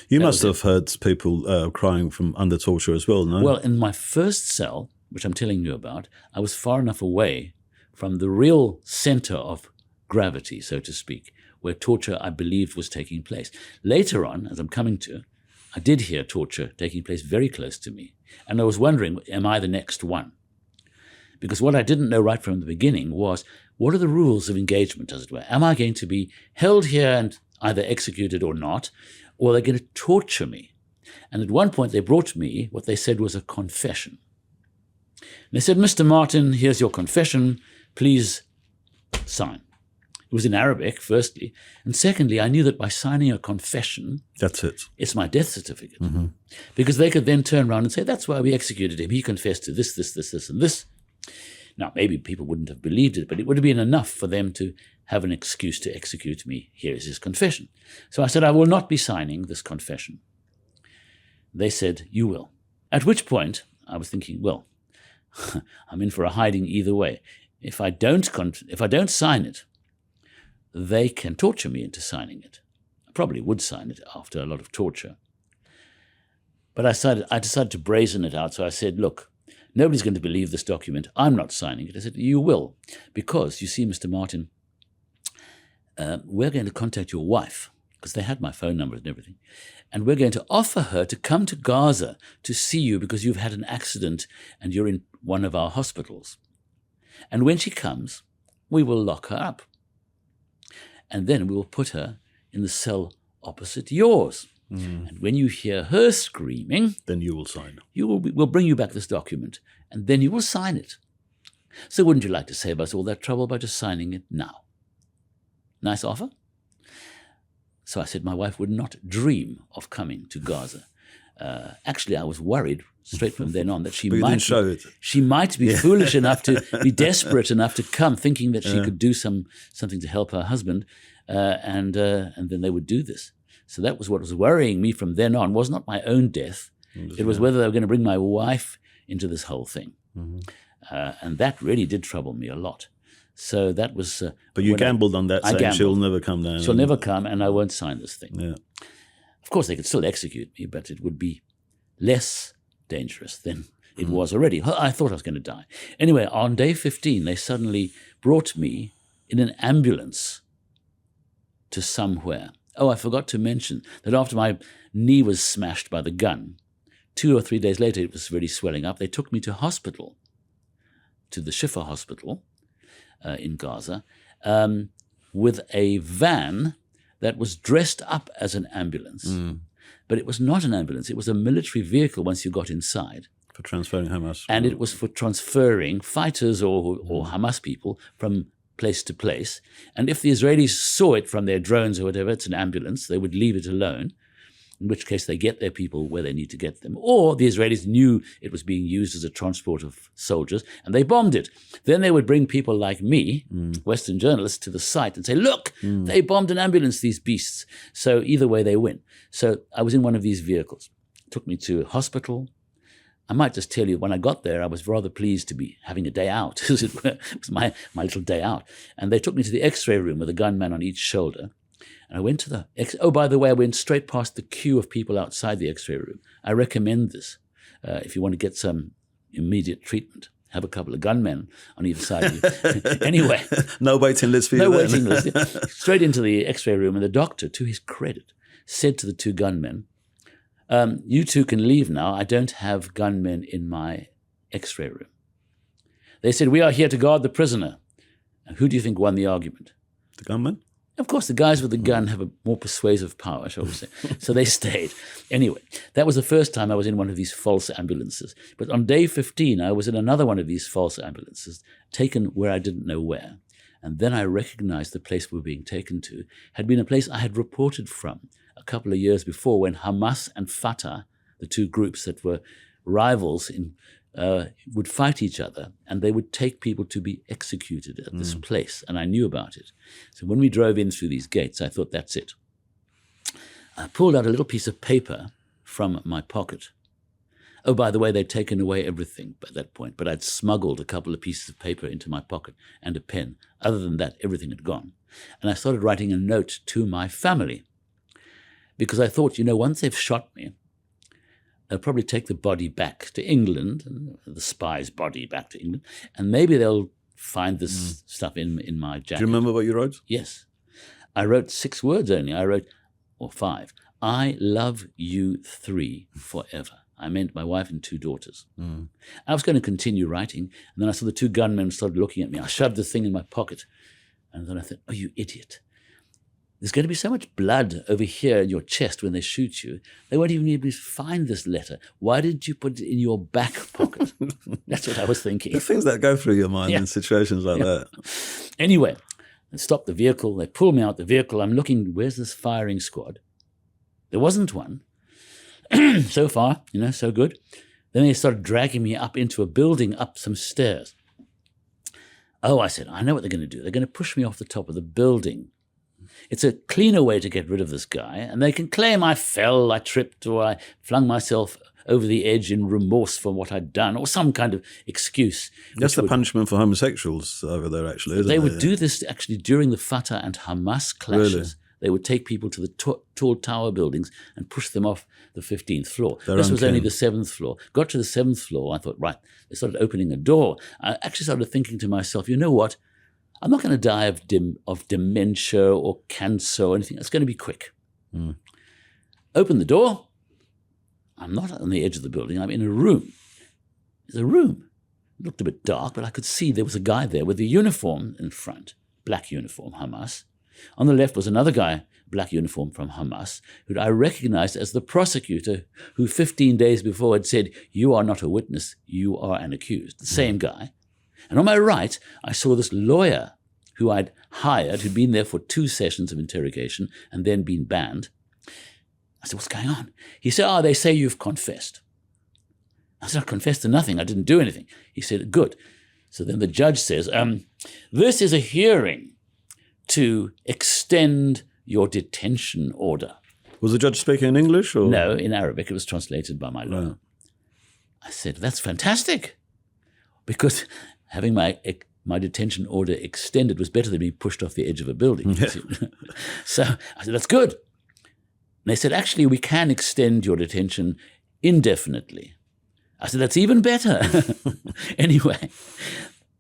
Speaker 2: You must have heard people crying from under torture as well, no?
Speaker 1: Well, in my first cell, which I'm telling you about, I was far enough away from the real center of gravity, so to speak, where torture, I believed, was taking place. Later on, as I'm coming to, I did hear torture taking place very close to me. And I was wondering, am I the next one? Because what I didn't know right from the beginning was, what are the rules of engagement, as it were? Am I going to be held here and either executed or not, or are they going to torture me? And at one point, they brought me what they said was a confession. And they said, Mr. Martin, here's your confession. Please sign. It was in Arabic, firstly. And secondly, I knew that by signing a confession,
Speaker 2: that's it.
Speaker 1: It's my death certificate. Because they could then turn around and say, that's why we executed him. He confessed to this, this, this, this, and this. Now, maybe people wouldn't have believed it, but it would have been enough for them to have an excuse to execute me. Here is his confession. So I said, I will not be signing this confession. They said, you will. At which point, I was thinking, well, I'm in for a hiding either way. If I don't sign it, they can torture me into signing it. I probably would sign it after a lot of torture. But I decided to brazen it out. So I said, look, nobody's going to believe this document. I'm not signing it. I said, you will. Because, you see, Mr. Martin, we're going to contact your wife, because they had my phone number and everything, and we're going to offer her to come to Gaza to see you because you've had an accident and you're in one of our hospitals. And when she comes, we will lock her up. And then we will put her in the cell opposite yours. And when you hear her screaming,
Speaker 2: then you will sign.
Speaker 1: We'll bring you back this document, and then you will sign it. So wouldn't you like to save us all that trouble by just signing it now? Nice offer? So I said my wife would not dream of coming to Gaza. Actually, I was worried straight from then on that she might be foolish enough to be desperate enough to come, thinking that she could do something to help her husband, and then they would do this. So that was what was worrying me from then on. Was not my own death. It was whether they were going to bring my wife into this whole thing. And that really did trouble me a lot. So that was...
Speaker 2: but you gambled on that, saying she'll never come down.
Speaker 1: She'll never come, and I won't sign this thing.
Speaker 2: Yeah.
Speaker 1: Of course, they could still execute me, but it would be less dangerous than it was already. I thought I was going to die. Anyway, on day 15, they suddenly brought me in an ambulance to somewhere. Oh, I forgot to mention that after my knee was smashed by the gun, 2 or 3 days later, it was really swelling up. They took me to hospital, to the Shifa Hospital in Gaza, with a van that was dressed up as an ambulance. But it was not an ambulance. It was a military vehicle once you got inside.
Speaker 2: For transferring Hamas.
Speaker 1: And it was for transferring fighters or Hamas people from place to place. And if the Israelis saw it from their drones or whatever, it's an ambulance, they would leave it alone, in which case they get their people where they need to get them. Or the Israelis knew it was being used as a transport of soldiers, and they bombed it. Then they would bring people like me, Western journalists, to the site and say, look, they bombed an ambulance, these beasts. So either way they win. So I was in one of these vehicles. It took me to a hospital. I might just tell you, when I got there, I was rather pleased to be having a day out, as it were. It was my little day out. And they took me to the X-ray room with a gunman on each shoulder. And I went to the by the way, I went straight past the queue of people outside the X-ray room. I recommend this if you want to get some immediate treatment. Have a couple of gunmen on either side of you. Anyway.
Speaker 2: No waiting list for you.
Speaker 1: No waiting list. Straight into the X-ray room. And the doctor, to his credit, said to the 2 gunmen, you 2 can leave now. I don't have gunmen in my X-ray room. They said, we are here to guard the prisoner. And who do you think won the argument?
Speaker 2: The gunman?
Speaker 1: Of course, the guys with the gun have a more persuasive power, shall we say. So they stayed. Anyway, that was the first time I was in one of these false ambulances. But on day 15, I was in another one of these false ambulances, taken where I didn't know where. And then I recognized the place we were being taken to had been a place I had reported from a couple of years before, when Hamas and Fatah, the 2 groups that were rivals, would fight each other, and they would take people to be executed at this place. And I knew about it. So when we drove in through these gates, I thought, that's it. I pulled out a little piece of paper from my pocket. Oh, by the way, they'd taken away everything by that point, but I'd smuggled a couple of pieces of paper into my pocket and a pen. Other than that, everything had gone. And I started writing a note to my family, because I thought, once they've shot me, they'll probably take the body back to England, the spy's body back to England, and maybe they'll find this stuff in my jacket.
Speaker 2: Do you remember what you wrote?
Speaker 1: Yes. I wrote 6 words only. Or 5. I love you 3 forever. I meant my wife and 2 daughters. I was going to continue writing, and then I saw the 2 gunmen started looking at me. I shoved the thing in my pocket, and then I thought, oh, you idiot. There's going to be so much blood over here in your chest when they shoot you. They won't even be able to find this letter. Why didn't you put it in your back pocket? That's what I was thinking.
Speaker 2: The things that go through your mind in situations like that.
Speaker 1: Anyway, they stopped the vehicle. They pulled me out the vehicle. I'm looking, where's this firing squad? There wasn't one. So far, so good. Then they started dragging me up into a building, up some stairs. Oh, I said, I know what they're going to do. They're going to push me off the top of the building. It's a cleaner way to get rid of this guy, and they can claim I fell, I tripped, or I flung myself over the edge in remorse for what I'd done, or some kind of excuse.
Speaker 2: That's the punishment for homosexuals over there, actually, isn't it?
Speaker 1: They would do this actually during the Fatah and Hamas clashes. Really? They would take people to the tall tower buildings and push them off the 15th floor. This was only the 7th floor. Got to the 7th floor, I thought, right, they started opening a door. I actually started thinking to myself, you know what? I'm not going to die of dementia or cancer or anything. It's going to be quick. Open the door. I'm not on the edge of the building. I'm in a room. There's a room. It looked a bit dark, but I could see there was a guy there with a uniform in front, black uniform, Hamas. On the left was another guy, black uniform from Hamas, who I recognized as the prosecutor who 15 days before had said, you are not a witness, you are an accused. The same guy. And on my right, I saw this lawyer who I'd hired, who'd been there for 2 sessions of interrogation and then been banned. I said, what's going on? He said, they say you've confessed. I said, I confessed to nothing. I didn't do anything. He said, good. So then the judge says, this is a hearing to extend your detention order.
Speaker 2: Was the judge speaking in English? Or?
Speaker 1: No, in Arabic. It was translated by my lawyer.
Speaker 2: Right.
Speaker 1: I said, that's fantastic. Because having my detention order extended was better than being pushed off the edge of a building. So I said, that's good. And they said, actually, we can extend your detention indefinitely. I said, that's even better. Anyway,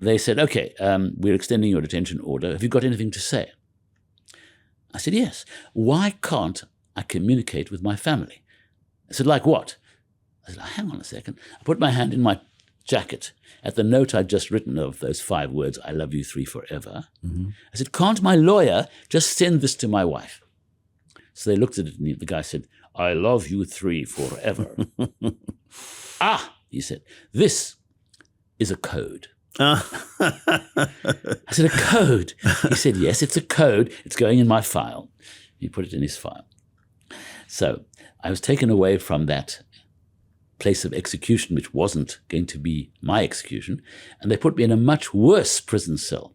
Speaker 1: they said, okay, we're extending your detention order. Have you got anything to say? I said, yes. Why can't I communicate with my family? I said, like what? I said, hang on a second. I put my hand in my jacket at the note I'd just written of those 5 words, I love you 3 forever. Mm-hmm. I said, can't my lawyer just send this to my wife? So they looked at it, and the guy said, I love you 3 forever. Ah, he said, this is a code. I said, a code? He said, yes, it's a code. It's going in my file. He put it in his file. So I was taken away from that place of execution, which wasn't going to be my execution, and they put me in a much worse prison cell.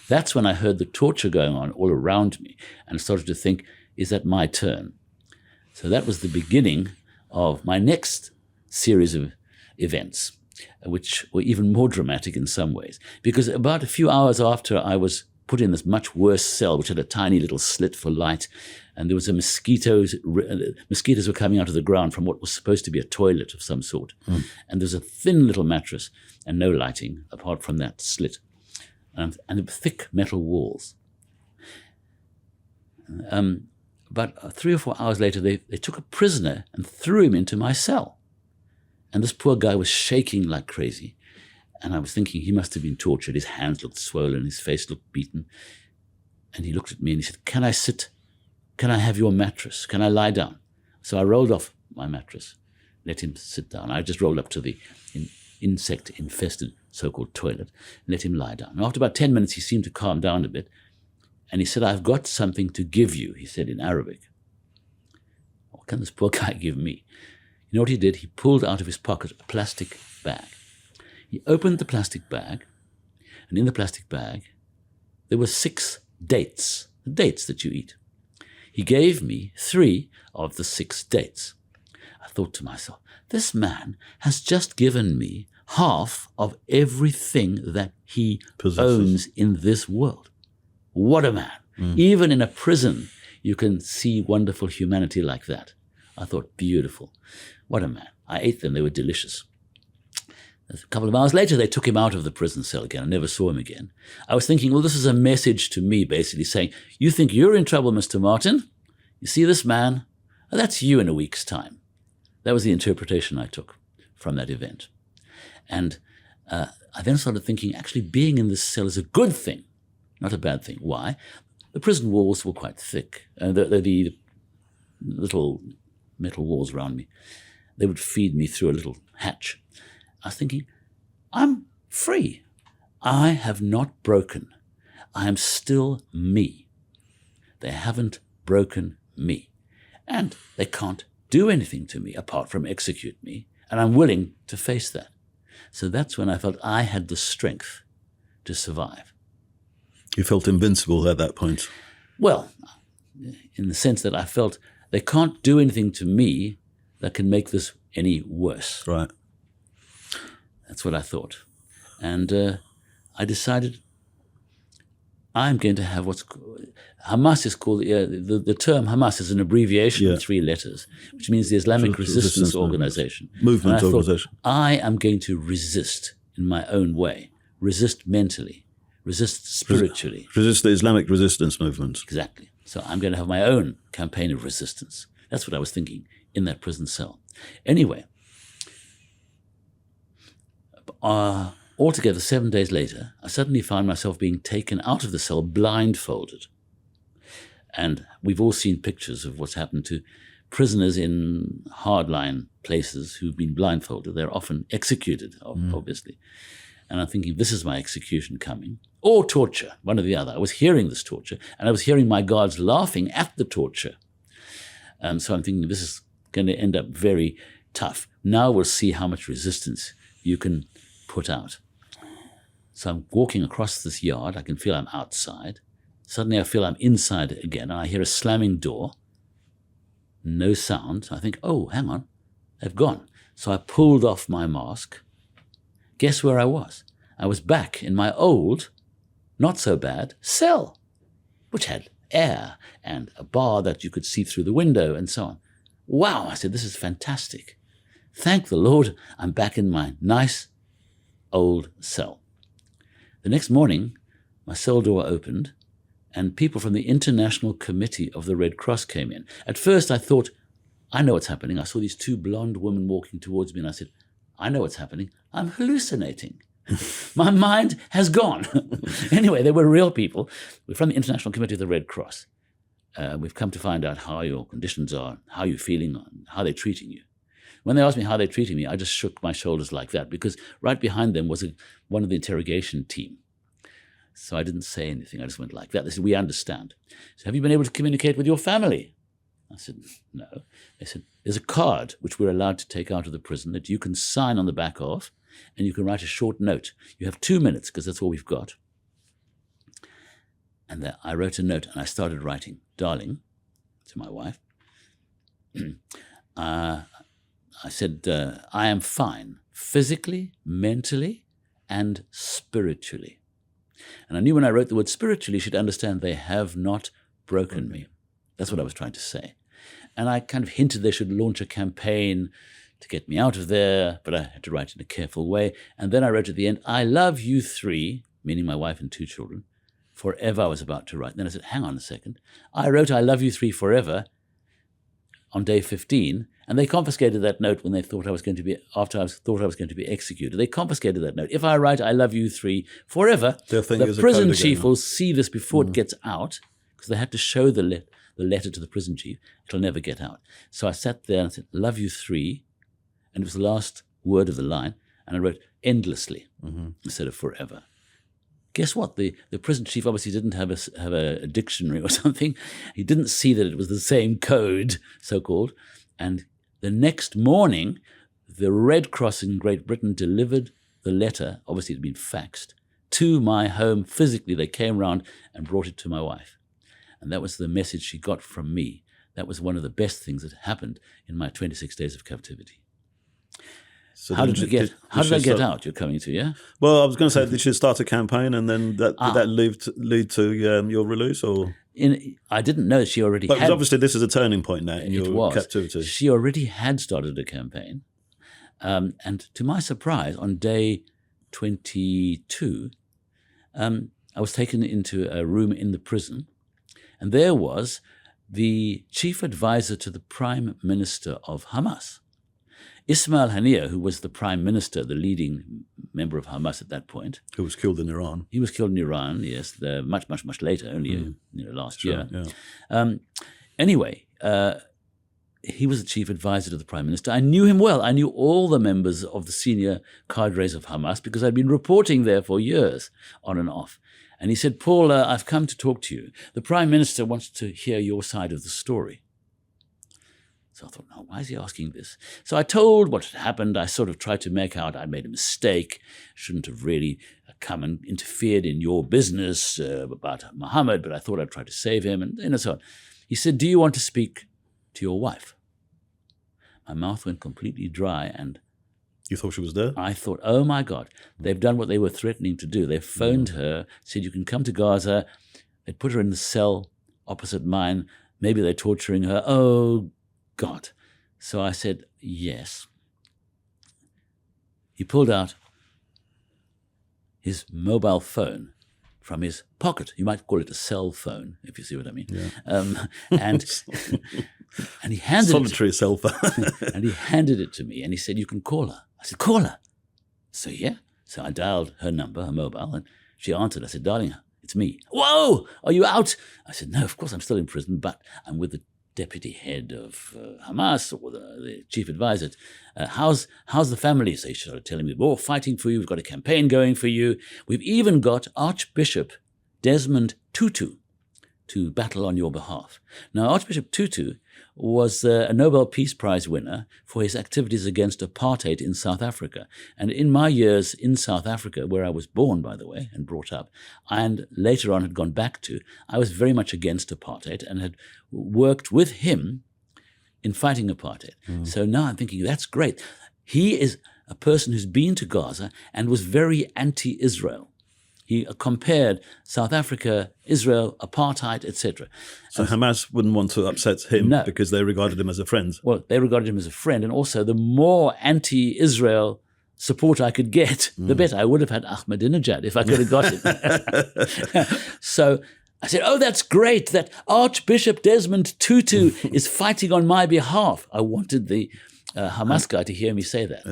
Speaker 1: That's when I heard the torture going on all around me and started to think, is that my turn? So that was the beginning of my next series of events, which were even more dramatic in some ways. Because about a few hours after I was put in this much worse cell, which had a tiny little slit for light, and there was mosquitoes were coming out of the ground from what was supposed to be a toilet of some sort. Mm. And there's a thin little mattress and no lighting apart from that slit, and thick metal walls. But 3 or 4 hours later, they took a prisoner and threw him into my cell. And this poor guy was shaking like crazy. And I was thinking he must have been tortured. His hands looked swollen, his face looked beaten. And he looked at me and he said, can I sit? Can I have your mattress? Can I lie down? So I rolled off my mattress, let him sit down. I just rolled up to the insect-infested so-called toilet and let him lie down. And after about 10 minutes, he seemed to calm down a bit. And he said, I've got something to give you, he said in Arabic. What can this poor guy give me? You know what he did? He pulled out of his pocket a plastic bag. He opened the plastic bag, and in the plastic bag, there were 6 dates, the dates that you eat. He gave me 3 of the 6 dates. I thought to myself, this man has just given me half of everything that he owns in this world. What a man. Mm. Even in a prison, you can see wonderful humanity like that. I thought, beautiful. What a man. I ate them. They were delicious. A couple of hours later, they took him out of the prison cell again. I never saw him again. I was thinking, well, this is a message to me, basically saying, you think you're in trouble, Mr. Martin? You see this man? Well, that's you in a week's time. That was the interpretation I took from that event. And I then started thinking, actually, being in this cell is a good thing, not a bad thing. Why? The prison walls were quite thick. The little metal walls around me, they would feed me through a little hatch. I was thinking, I'm free. I have not broken. I am still me. They haven't broken me. And they can't do anything to me apart from execute me. And I'm willing to face that. So that's when I felt I had the strength to survive.
Speaker 2: You felt invincible at that point?
Speaker 1: Well, in the sense that I felt they can't do anything to me that can make this any worse.
Speaker 2: Right.
Speaker 1: That's what I thought. And I decided I'm going to have what's called, HAMAS is called, the term HAMAS is an abbreviation of 3 letters, which means the Islamic Resistance Organization.
Speaker 2: Movement organization.
Speaker 1: I am going to resist in my own way, resist mentally, resist spiritually.
Speaker 2: Resist the Islamic resistance movement.
Speaker 1: Exactly. So I'm going to have my own campaign of resistance. That's what I was thinking in that prison cell. Anyway, altogether 7 days later, I suddenly found myself being taken out of the cell blindfolded. And we've all seen pictures of what's happened to prisoners in hardline places who've been blindfolded. They're often executed, obviously. And I'm thinking, this is my execution coming. Or torture, one or the other. I was hearing this torture, and I was hearing my guards laughing at the torture. So I'm thinking, this is going to end up very tough. Now we'll see how much resistance you can put out. So I'm walking across this yard. I can feel I'm outside. Suddenly I feel I'm inside again, and I hear a slamming door. No sound. I think, oh, hang on. They've gone. So I pulled off my mask. Guess where I was? I was back in my old not so bad cell, which had air and a bar that you could see through the window and so on. Wow, I said, this is fantastic. Thank the Lord, I'm back in my nice old cell. The next morning, my cell door opened and people from the International Committee of the Red Cross came in. At first I thought, I know what's happening. I saw these two blonde women walking towards me and I said, I know what's happening. I'm hallucinating. My mind has gone. Anyway, they were real people. We're from the International Committee of the Red Cross. We've come to find out how your conditions are, how you're feeling, how they're treating you. When they asked me how they're treating me, I just shook my shoulders like that because right behind them was one of the interrogation team. So I didn't say anything. I just went like that. They said, we understand. So have you been able to communicate with your family? I said, no. They said, there's a card which we're allowed to take out of the prison that you can sign on the back of, and you can write a short note. You have 2 minutes because that's all we've got. And I wrote a note and I started writing, darling, to my wife. I said, I am fine, physically, mentally, and spiritually. And I knew when I wrote the word spiritually, she'd understand they have not broken me. That's what I was trying to say. And I kind of hinted they should launch a campaign to get me out of there, but I had to write in a careful way. And then I wrote at the end, I love you three, meaning my wife and 2 children, forever I was about to write. And then I said, hang on a second. I wrote I love you three forever on day 15, and they confiscated that note when they thought I was going to be, after I thought I was going to be executed. They confiscated that note. If I write I love you three forever, the prison chief will see this before it gets out, because they had to show the letter to the prison chief. It'll never get out. So I sat there and I said, love you three, and it was the last word of the line, and I wrote endlessly instead of forever. Guess what? The prison chief obviously didn't have a dictionary or something. He didn't see that it was the same code, so-called. And the next morning, the Red Cross in Great Britain delivered the letter, obviously it had been faxed, to my home physically. They came round and brought it to my wife. And that was the message she got from me. That was one of the best things that happened in my 26 days of captivity. So how did I get out? You're coming to, yeah?
Speaker 2: Well, I was going to say, did you start a campaign and then did that lead to your release? Or
Speaker 1: I didn't know she already had.
Speaker 2: But obviously this is a turning point now in your captivity.
Speaker 1: She already had started a campaign. And to my surprise, on day 22, I was taken into a room in the prison, and there was the chief advisor to the prime minister of Hamas, Ismail Haniyeh, who was the prime minister, the leading member of Hamas at that point.
Speaker 2: Who was killed in Iran. He
Speaker 1: was killed in Iran, yes, much later, only last year.
Speaker 2: Yeah.
Speaker 1: Anyway, he was the chief advisor to the prime minister. I knew him well. I knew all the members of the senior cadres of Hamas because I'd been reporting there for years, on and off. And he said, Paul, I've come to talk to you. The prime minister wants to hear your side of the story. So I thought, no, why is he asking this? So I told what had happened. I sort of tried to make out I'd made a mistake. Shouldn't have really come and interfered in your business about Muhammad, but I thought I'd try to save him, and so on. He said, do you want to speak to your wife? My mouth went completely dry, and
Speaker 2: you thought she was there?
Speaker 1: I thought, oh my God, they've done what they were threatening to do. They phoned her, said you can come to Gaza. They put her in the cell opposite mine. Maybe they're torturing her. Oh, God. So I said, yes. He pulled out his mobile phone from his pocket. You might call it a cell phone, if you see what I mean.
Speaker 2: Yeah.
Speaker 1: And he handed
Speaker 2: solitary cell phone.
Speaker 1: And he handed it to me, and he said, you can call her. I said, call her. So yeah. So I dialed her number, her mobile, and she answered. I said, darling, it's me. Whoa, are you out? I said, no, of course I'm still in prison, but I'm with the deputy head of Hamas, or the chief advisor. How's the family? So he started telling me, we're all fighting for you. We've got a campaign going for you. We've even got Archbishop Desmond Tutu to battle on your behalf. Now, Archbishop Tutu was a Nobel Peace Prize winner for his activities against apartheid in South Africa. And in my years in South Africa, where I was born, by the way, and brought up, and later on had gone back to, I was very much against apartheid and had worked with him in fighting apartheid. So now I'm thinking, that's great. He is a person who's been to Gaza and was very anti-Israel. He compared South Africa, Israel, apartheid, etc.
Speaker 2: So Hamas wouldn't want to upset him because they regarded him as a friend.
Speaker 1: Well, they regarded him as a friend, and also the more anti-Israel support I could get, the better. I would have had Ahmadinejad if I could have got him. So I said, oh, that's great that Archbishop Desmond Tutu is fighting on my behalf. I wanted the Hamas guy to hear me say that.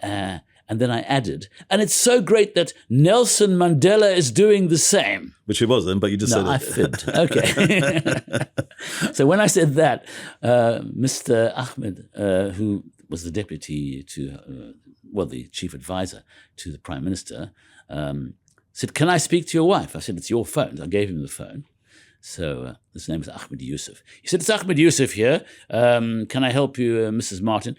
Speaker 2: Yeah.
Speaker 1: And then I added, and it's so great that Nelson Mandela is doing the same.
Speaker 2: Which he wasn't, but you just said it.
Speaker 1: I fibbed. Okay. So when I said that, Mr. Ahmed, who was the deputy to, the chief advisor to the prime minister, said, can I speak to your wife? I said, it's your phone. I gave him the phone. So his name is Ahmed Yusuf. He said, it's Ahmed Yusuf here. Can I help you, Mrs. Martin?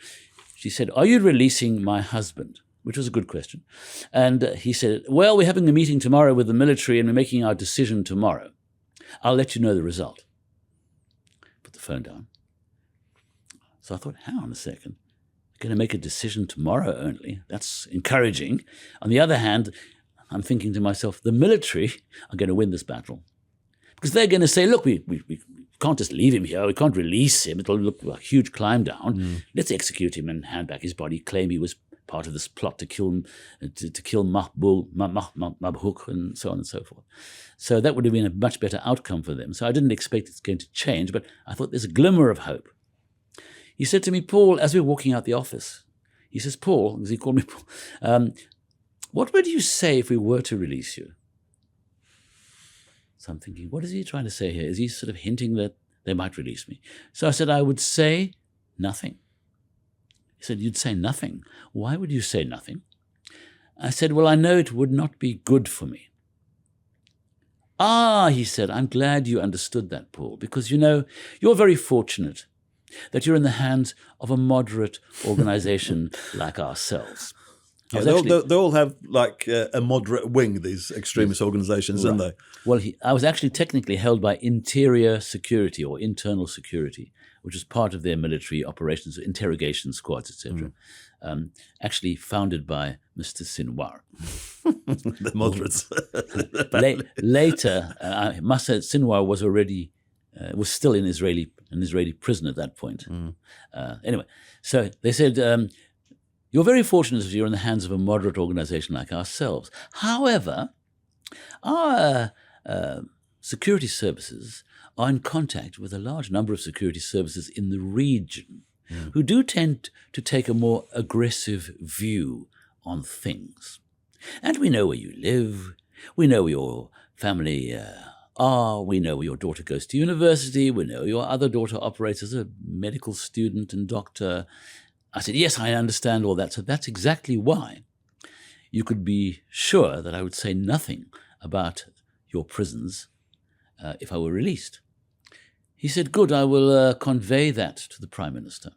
Speaker 1: She said, are you releasing my husband? Which was a good question. And he said, well, we're having a meeting tomorrow with the military and we're making our decision tomorrow. I'll let you know the result. Put the phone down. So I thought, hang on a second. We're going to make a decision tomorrow only. That's encouraging. On the other hand, I'm thinking to myself, the military are going to win this battle. Because they're going to say, look, we can't just leave him here. We can't release him. It'll look like a huge climb down. Let's execute him and hand back his body, claim he was part of this plot to kill Mabhuk and so on and so forth. So that would have been a much better outcome for them. So I didn't expect it's going to change, but I thought there's a glimmer of hope. He said to me, Paul, as we were walking out the office, he says, Paul, because he called me Paul, what would you say if we were to release you? So I'm thinking, what is he trying to say here? Is he sort of hinting that they might release me? So I said, I would say nothing. He said, you'd say nothing. Why would you say nothing? I said, well, I know it would not be good for me. Ah, he said, I'm glad you understood that, Paul, because, you're very fortunate that you're in the hands of a moderate organization like ourselves.
Speaker 2: Yeah, they all have like a moderate wing, these extremist organizations, don't they?
Speaker 1: Well, I was actually technically held by interior security or internal security, which was part of their military operations, interrogation squads, etc. Actually founded by Mr. Sinwar.
Speaker 2: The moderates.
Speaker 1: Later, I must say Sinwar was still an Israeli prison at that point. Anyway, so they said, you're very fortunate if you're in the hands of a moderate organization like ourselves. However, our security services are in contact with a large number of security services in the region who do tend to take a more aggressive view on things. And we know where you live. We know where your family are. We know where your daughter goes to university. We know your other daughter operates as a medical student and doctor. I said, yes, I understand all that. So that's exactly why you could be sure that I would say nothing about your prisons if I were released. He said, good, I will convey that to the Prime Minister.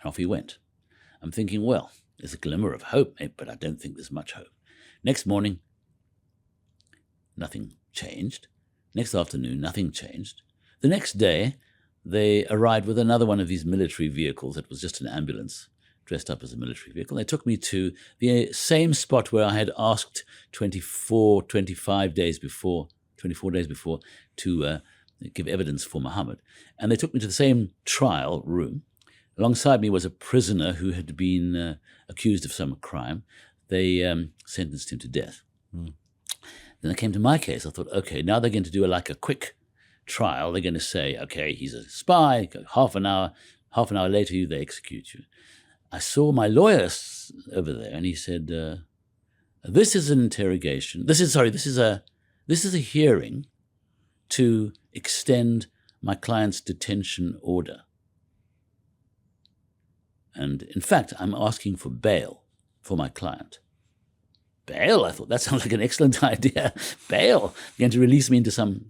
Speaker 1: And off he went. I'm thinking, well, there's a glimmer of hope, but I don't think there's much hope. Next morning, nothing changed. Next afternoon, nothing changed. The next day, they arrived with another one of these military vehicles. It was just an ambulance dressed up as a military vehicle. They took me to the same spot where I had asked 24 days before to give evidence for Muhammad. And they took me to the same trial room. Alongside me was a prisoner who had been accused of some crime. They sentenced him to death. Then it came to my case. I thought, okay, now they're going to do a quick trial. They're going to say, okay, he's a spy. Half an hour later, they execute you. I saw my lawyer over there, and he said, "This is an interrogation. This is a hearing to extend my client's detention order. And in fact, I'm asking for bail for my client." Bail? I thought that sounds like an excellent idea. Bail, going to release me into some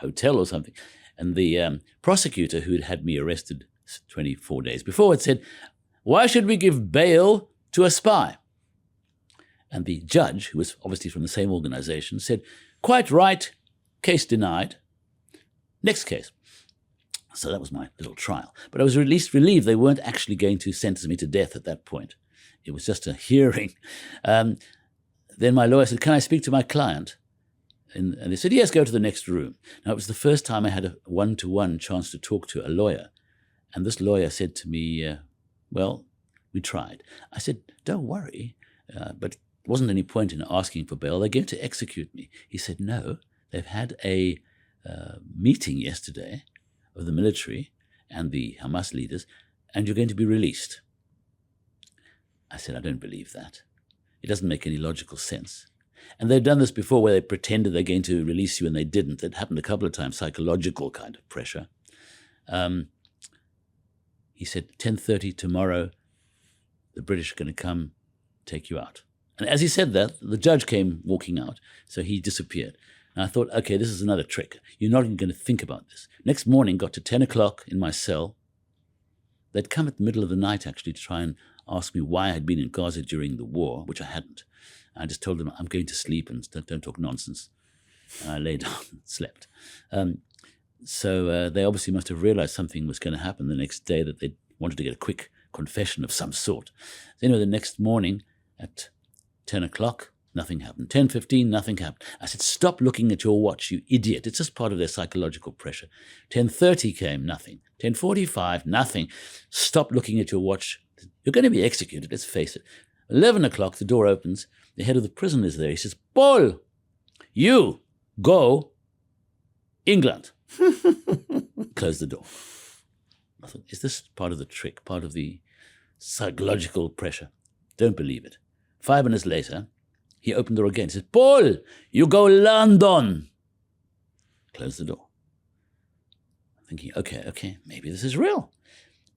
Speaker 1: hotel or something. And the prosecutor who had had me arrested 24 days before had said, "Why should we give bail to a spy?" And the judge, who was obviously from the same organization, said, "Quite right, case denied. Next case." So that was my little trial. But I was at least relieved they weren't actually going to sentence me to death at that point. It was just a hearing. then my lawyer said, "Can I speak to my client?" And they said, "Yes, go to the next room." Now, it was the first time I had a one-to-one chance to talk to a lawyer. And this lawyer said to me, "Well, we tried." I said, "Don't worry, but there wasn't any point in asking for bail. They're going to execute me." He said, "No, they've had a meeting yesterday of the military and the Hamas leaders, and you're going to be released." I said, "I don't believe that. It doesn't make any logical sense." And they've done this before where they pretended they're going to release you and they didn't. It happened a couple of times, psychological kind of pressure. He said, 10:30 tomorrow, the British are going to come take you out. And as he said that, the judge came walking out, so he disappeared. And I thought, okay, this is another trick. You're not even going to think about this. Next morning, got to 10 o'clock in my cell. They'd come at the middle of the night, actually, to try and ask me why I'd been in Gaza during the war, which I hadn't. I just told them, "I'm going to sleep and don't talk nonsense." And I lay down and slept. So they obviously must have realized something was going to happen the next day, that they wanted to get a quick confession of some sort. So anyway, the next morning at 10 o'clock, nothing happened. 10:15, nothing happened. I said, "Stop looking at your watch, you idiot." It's just part of their psychological pressure. 10:30 came, nothing. 10:45, nothing. "Stop looking at your watch. You're going to be executed, let's face it." 11 o'clock, the door opens. The head of the prison is there. He says, "Paul, you go England." Close the door. I thought, is this part of the trick, part of the psychological pressure? Don't believe it. 5 minutes later, he opened the door again. He said, "Paul, you go London." Close the door. I'm thinking, okay, maybe this is real.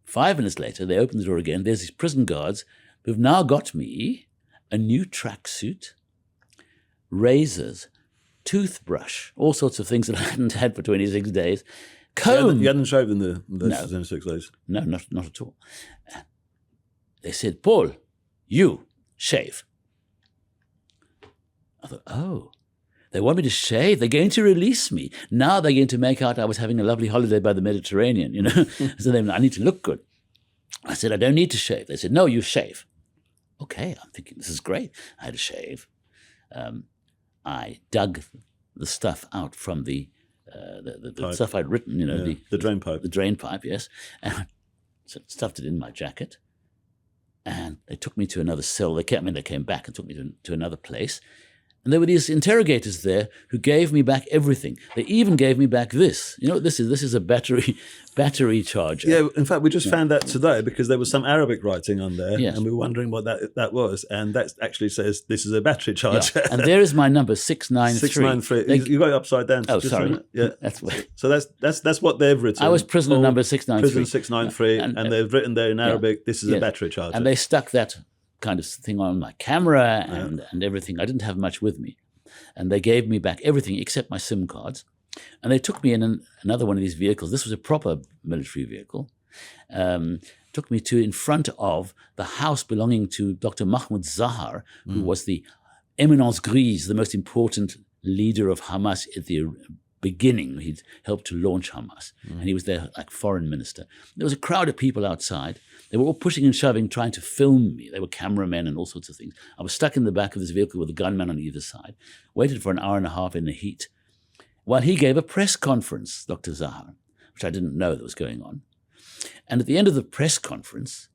Speaker 1: 5 minutes later, they open the door again. There's these prison guards who've now got me a new tracksuit, razors, toothbrush, all sorts of things that I hadn't had for 26 days. Comb.
Speaker 2: You hadn't shaved in the
Speaker 1: No.
Speaker 2: 26 days?
Speaker 1: No, not at all. They said, "Paul, you shave." I thought, oh, they want me to shave. They're going to release me. Now they're going to make out I was having a lovely holiday by the Mediterranean, So I need to look good. I said, "I don't need to shave." They said, "No, you shave." Okay, I'm thinking, this is great. I had to shave. I dug the stuff out from the stuff I'd written,
Speaker 2: the drain pipe.
Speaker 1: The drain pipe, yes. And I stuffed it in my jacket. And they took me to another cell. They came back and took me to another place. And there were these interrogators there who gave me back everything. They even gave me back this. You know what this is? This is a battery charger.
Speaker 2: Yeah, in fact, we just found that today because there was some Arabic writing on there,
Speaker 1: Yes.
Speaker 2: and we were wondering what that was. And that actually says this is a battery charger.
Speaker 1: Yeah. And there is my number, 693.
Speaker 2: 693. You got it upside down.
Speaker 1: Oh,
Speaker 2: just
Speaker 1: sorry.
Speaker 2: a minute. Yeah.
Speaker 1: That's
Speaker 2: So that's what they've written.
Speaker 1: I was prisoner number 693.
Speaker 2: Prison 693, and they've written there in Arabic, this is a battery charger.
Speaker 1: And they stuck that kind of thing on my camera and everything. I didn't have much with me. And they gave me back everything except my SIM cards. And they took me in another one of these vehicles. This was a proper military vehicle. Took me in front of the house belonging to Dr. Mahmoud Zahar, who was the Eminence Grise, the most important leader of Hamas at the beginning. He'd helped to launch Hamas. And he was their foreign minister. There was a crowd of people outside. They were all pushing and shoving, trying to film me. They were cameramen and all sorts of things. I was stuck in the back of this vehicle with a gunman on either side, waited for an hour and a half in the heat, while he gave a press conference, Dr. Zahar, which I didn't know that was going on. And at the end of the press conference,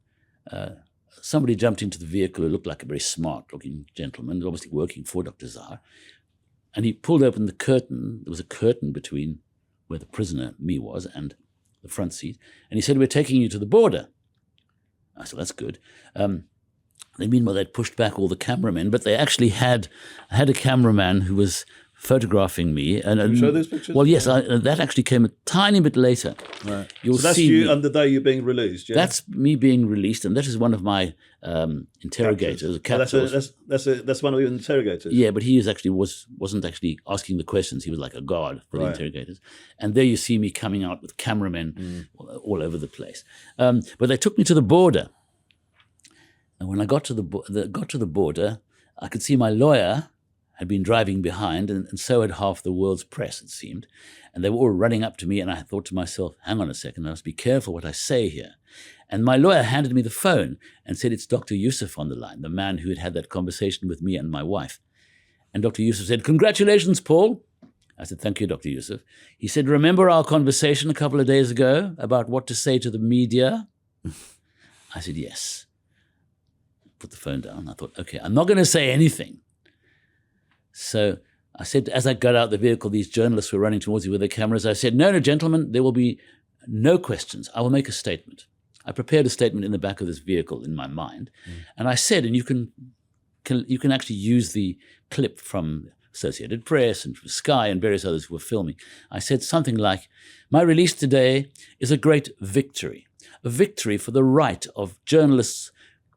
Speaker 1: somebody jumped into the vehicle who looked like a very smart-looking gentleman, obviously working for Dr. Zahar, and he pulled open the curtain. There was a curtain between where the prisoner, me, was, and the front seat. And he said, "We're taking you to the border." I said, "That's good." Meanwhile, they'd pushed back all the cameramen, but they actually had a cameraman who was photographing me. And
Speaker 2: Can you show those pictures?
Speaker 1: Well, yes, that actually came a tiny bit later.
Speaker 2: Right.
Speaker 1: You'll
Speaker 2: so that's
Speaker 1: see
Speaker 2: you
Speaker 1: me.
Speaker 2: on the day you're being released, yeah?
Speaker 1: That's me being released, and that is one of my interrogators, captors.
Speaker 2: That's one of your interrogators?
Speaker 1: Yeah, but he wasn't actually asking the questions. He was like a guard for the interrogators. And there you see me coming out with cameramen all over the place. But they took me to the border. And when I got to the border, I could see my lawyer had been driving behind, and so had half the world's press, it seemed. And they were all running up to me, and I thought to myself, hang on a second, I must be careful what I say here. And my lawyer handed me the phone and said, "It's Dr. Yusuf on the line, the man who had had that conversation with me and my wife." And Dr. Yusuf said, "Congratulations, Paul." I said, "Thank you, Dr. Yusuf." He said, "Remember our conversation a couple of days ago about what to say to the media?" I said, "Yes." Put the phone down. I thought, okay, I'm not going to say anything. So I said, as I got out the vehicle, these journalists were running towards me with their cameras. I said, no, gentlemen, there will be no questions. I will make a statement. I prepared a statement in the back of this vehicle in my mind. And I said, and you can actually use the clip from Associated Press and from Sky and various others who were filming. I said something like, "My release today is a great victory, a victory for the right of journalists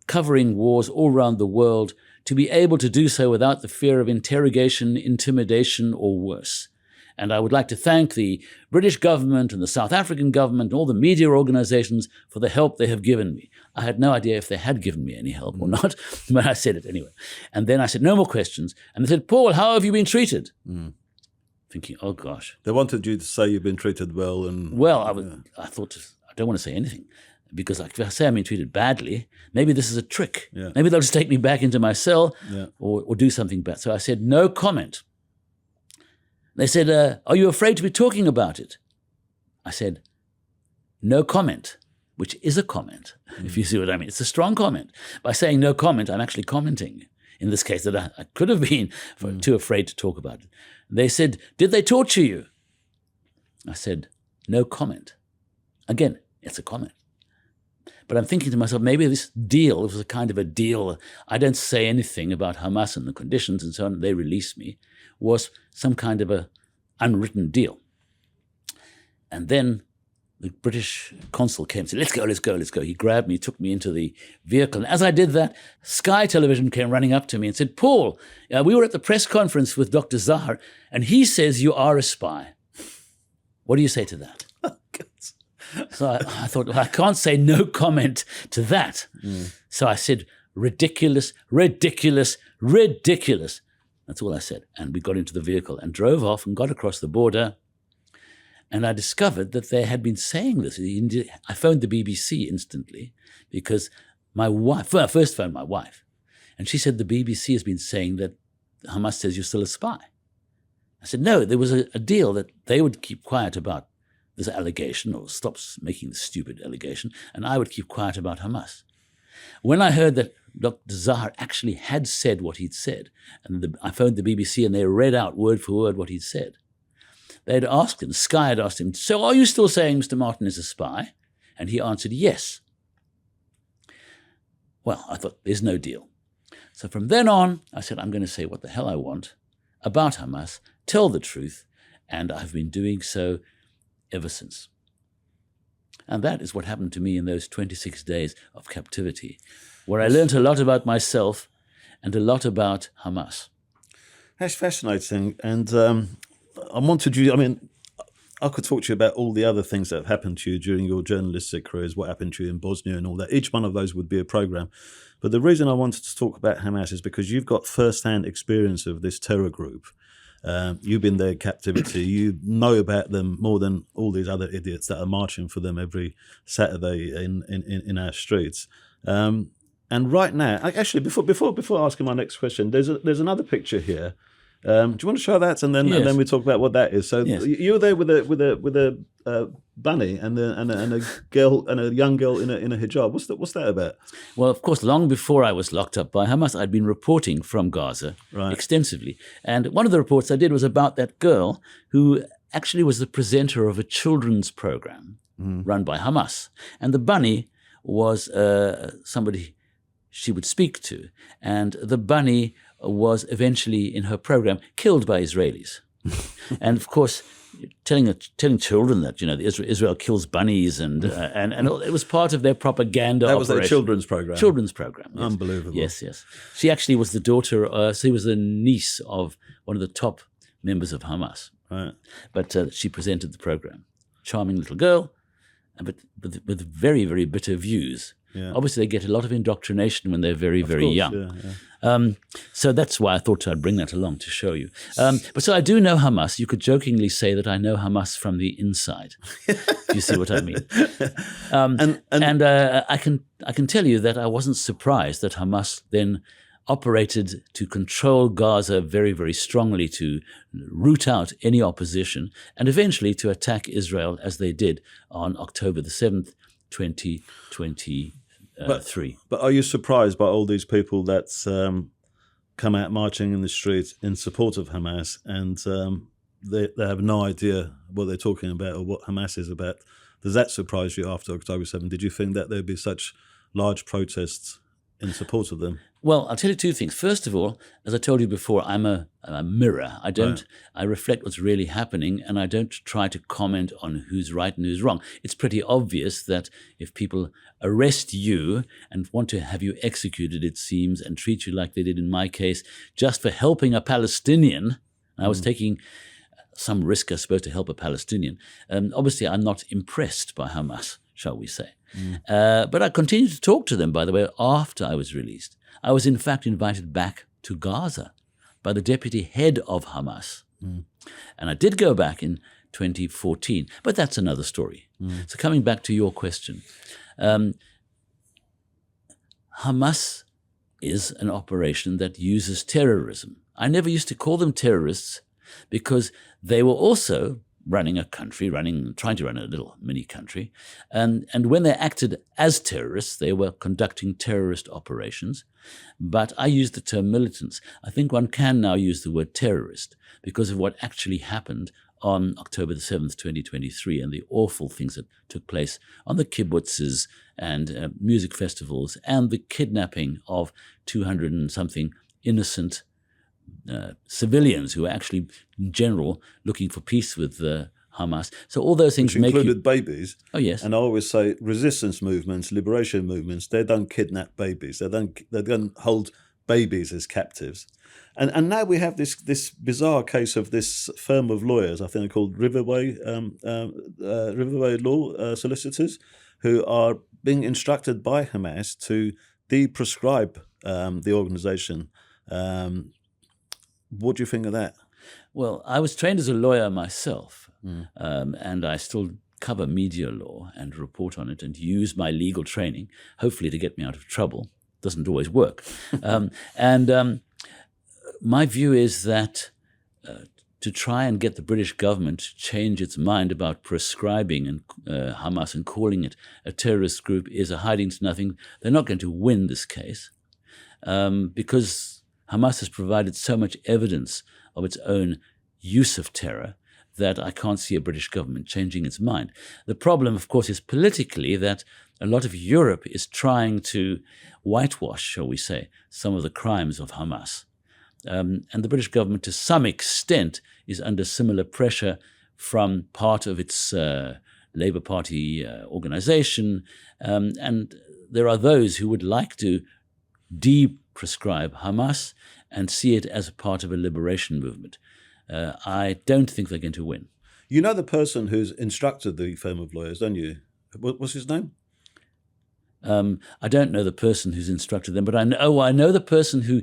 Speaker 1: covering wars all around the world to be able to do so without the fear of interrogation, intimidation, or worse. And I would like to thank the British government and the South African government and all the media organizations for the help they have given me." I had no idea if they had given me any help or not, but I said it anyway. And then I said, "No more questions." And they said, "Paul, how have you been treated?" Thinking, oh gosh.
Speaker 2: They wanted you to say you've been treated well.
Speaker 1: I thought, I don't want to say anything. Because if I say I'm being treated badly, maybe this is a trick.
Speaker 2: Yeah.
Speaker 1: Maybe they'll just take me back into my cell or do something bad. So I said, "No comment." They said, "Are you afraid to be talking about it?" I said, "No comment," which is a comment, if you see what I mean. It's a strong comment. By saying no comment, I'm actually commenting. In this case, that I could have been too afraid to talk about it. They said, "Did they torture you?" I said, "No comment." Again, it's a comment. But I'm thinking to myself, maybe this deal was a kind of a deal. I don't say anything about Hamas and the conditions and so on. They release me. Was some kind of a unwritten deal. And then the British consul came and said, let's go, let's go, let's go. He grabbed me, took me into the vehicle. And as I did that, Sky Television came running up to me and said, "Paul, we were at the press conference with Dr. Zahar, and he says you are a spy. What do you say to that?" So I thought, well, I can't say no comment to that. So I said, "Ridiculous, ridiculous, ridiculous." That's all I said. And we got into the vehicle and drove off and got across the border. And I discovered that they had been saying this. I phoned the BBC instantly because my wife, I first phoned my wife, and she said the BBC has been saying that Hamas says you're still a spy. I said, no, there was a deal that they would keep quiet about this allegation or stop making this stupid allegation, and I would keep quiet about Hamas. When I heard that Dr. Zahar actually had said what he'd said, and I phoned the BBC and they read out word for word what he'd said, they had asked him, Sky had asked him, "So are you still saying Mr. Martin is a spy?" And he answered, "Yes." Well, I thought, there's no deal. So from then on, I said, I'm going to say what the hell I want about Hamas, tell the truth, and I've been doing so ever since. And that is what happened to me in those 26 days of captivity, where I learned a lot about myself and a lot about Hamas.
Speaker 2: That's fascinating. And I wanted you, I could talk to you about all the other things that have happened to you during your journalistic careers, what happened to you in Bosnia and all that. Each one of those would be a program. But the reason I wanted to talk about Hamas is because you've got first-hand experience of this terror group. You've been there in captivity. You know about them more than all these other idiots that are marching for them every Saturday in our streets. And right now, actually, before asking my next question, there's another picture here. Do you want to show that, and then we talk about what that is? So you were there with a bunny and a girl and a young girl in a hijab. What's that about?
Speaker 1: Well, of course, long before I was locked up by Hamas, I'd been reporting from Gaza extensively, and one of the reports I did was about that girl who actually was the presenter of a children's program run by Hamas, and the bunny was somebody she would speak to, and the bunny was eventually in her program killed by Israelis. And of course, telling children that Israel kills bunnies and it was part of their propaganda.
Speaker 2: That was
Speaker 1: operation.
Speaker 2: Their children's program.
Speaker 1: Children's program. Yes.
Speaker 2: Unbelievable.
Speaker 1: Yes. She actually was the daughter. She was the niece of one of the top members of Hamas.
Speaker 2: Right.
Speaker 1: But she presented the program. Charming little girl, but with very, very bitter views. Yeah. Obviously, they get a lot of indoctrination when they're very, very young. Yeah. So that's why I thought I'd bring that along to show you. But so I do know Hamas. You could jokingly say that I know Hamas from the inside. If you see what I mean. And I can tell you that I wasn't surprised that Hamas then, operated to control Gaza very, very strongly, to root out any opposition, and eventually to attack Israel as they did on October the 7th, 2023.
Speaker 2: But are you surprised by all these people that come out marching in the streets in support of Hamas, and they have no idea what they're talking about or what Hamas is about? Does that surprise you after October 7th? Did you think that there'd be such large protests in support of them?
Speaker 1: Well, I'll tell you two things. First of all, as I told you before, I'm a mirror. I reflect what's really happening, and I don't try to comment on who's right and who's wrong. It's pretty obvious that if people arrest you and want to have you executed, it seems, and treat you like they did in my case, just for helping a Palestinian, I was taking some risk, I suppose, to help a Palestinian. Obviously, I'm not impressed by Hamas, shall we say. But I continued to talk to them, by the way, after I was released. I was, in fact, invited back to Gaza by the deputy head of Hamas. And I did go back in 2014, but that's another story. So coming back to your question, Hamas is an operation that uses terrorism. I never used to call them terrorists because they were also running a country, trying to run a little mini country. And when they acted as terrorists, they were conducting terrorist operations. But I use the term militants. I think one can now use the word terrorist because of what actually happened on October the 7th, 2023, and the awful things that took place on the kibbutzes and music festivals, and the kidnapping of 200 and something innocent civilians who were actually, in general, looking for peace with Hamas. So all those things
Speaker 2: which included babies.
Speaker 1: Oh, yes.
Speaker 2: And I always say resistance movements, liberation movements, they don't kidnap babies. They don't hold babies as captives. And now we have this bizarre case of this firm of lawyers, I think they're called Riverway Law solicitors, who are being instructed by Hamas to de-prescribe the organization. What do you think of that?
Speaker 1: Well, I was trained as a lawyer myself, and I still cover media law and report on it and use my legal training, hopefully to get me out of trouble. Doesn't always work. My view is that to try and get the British government to change its mind about prescribing Hamas and calling it a terrorist group is a hiding to nothing. They're not going to win this case because Hamas has provided so much evidence of its own use of terror that I can't see a British government changing its mind. The problem, of course, is politically that a lot of Europe is trying to whitewash, shall we say, some of the crimes of Hamas. And the British government, to some extent, is under similar pressure from part of its Labour Party organisation. And there are those who would like to de-prescribe Hamas and see it as a part of a liberation movement. I don't think they're going to win.
Speaker 2: You know the person who's instructed the firm of lawyers, don't you? What's his name?
Speaker 1: I don't know the person who's instructed them, but I know the person who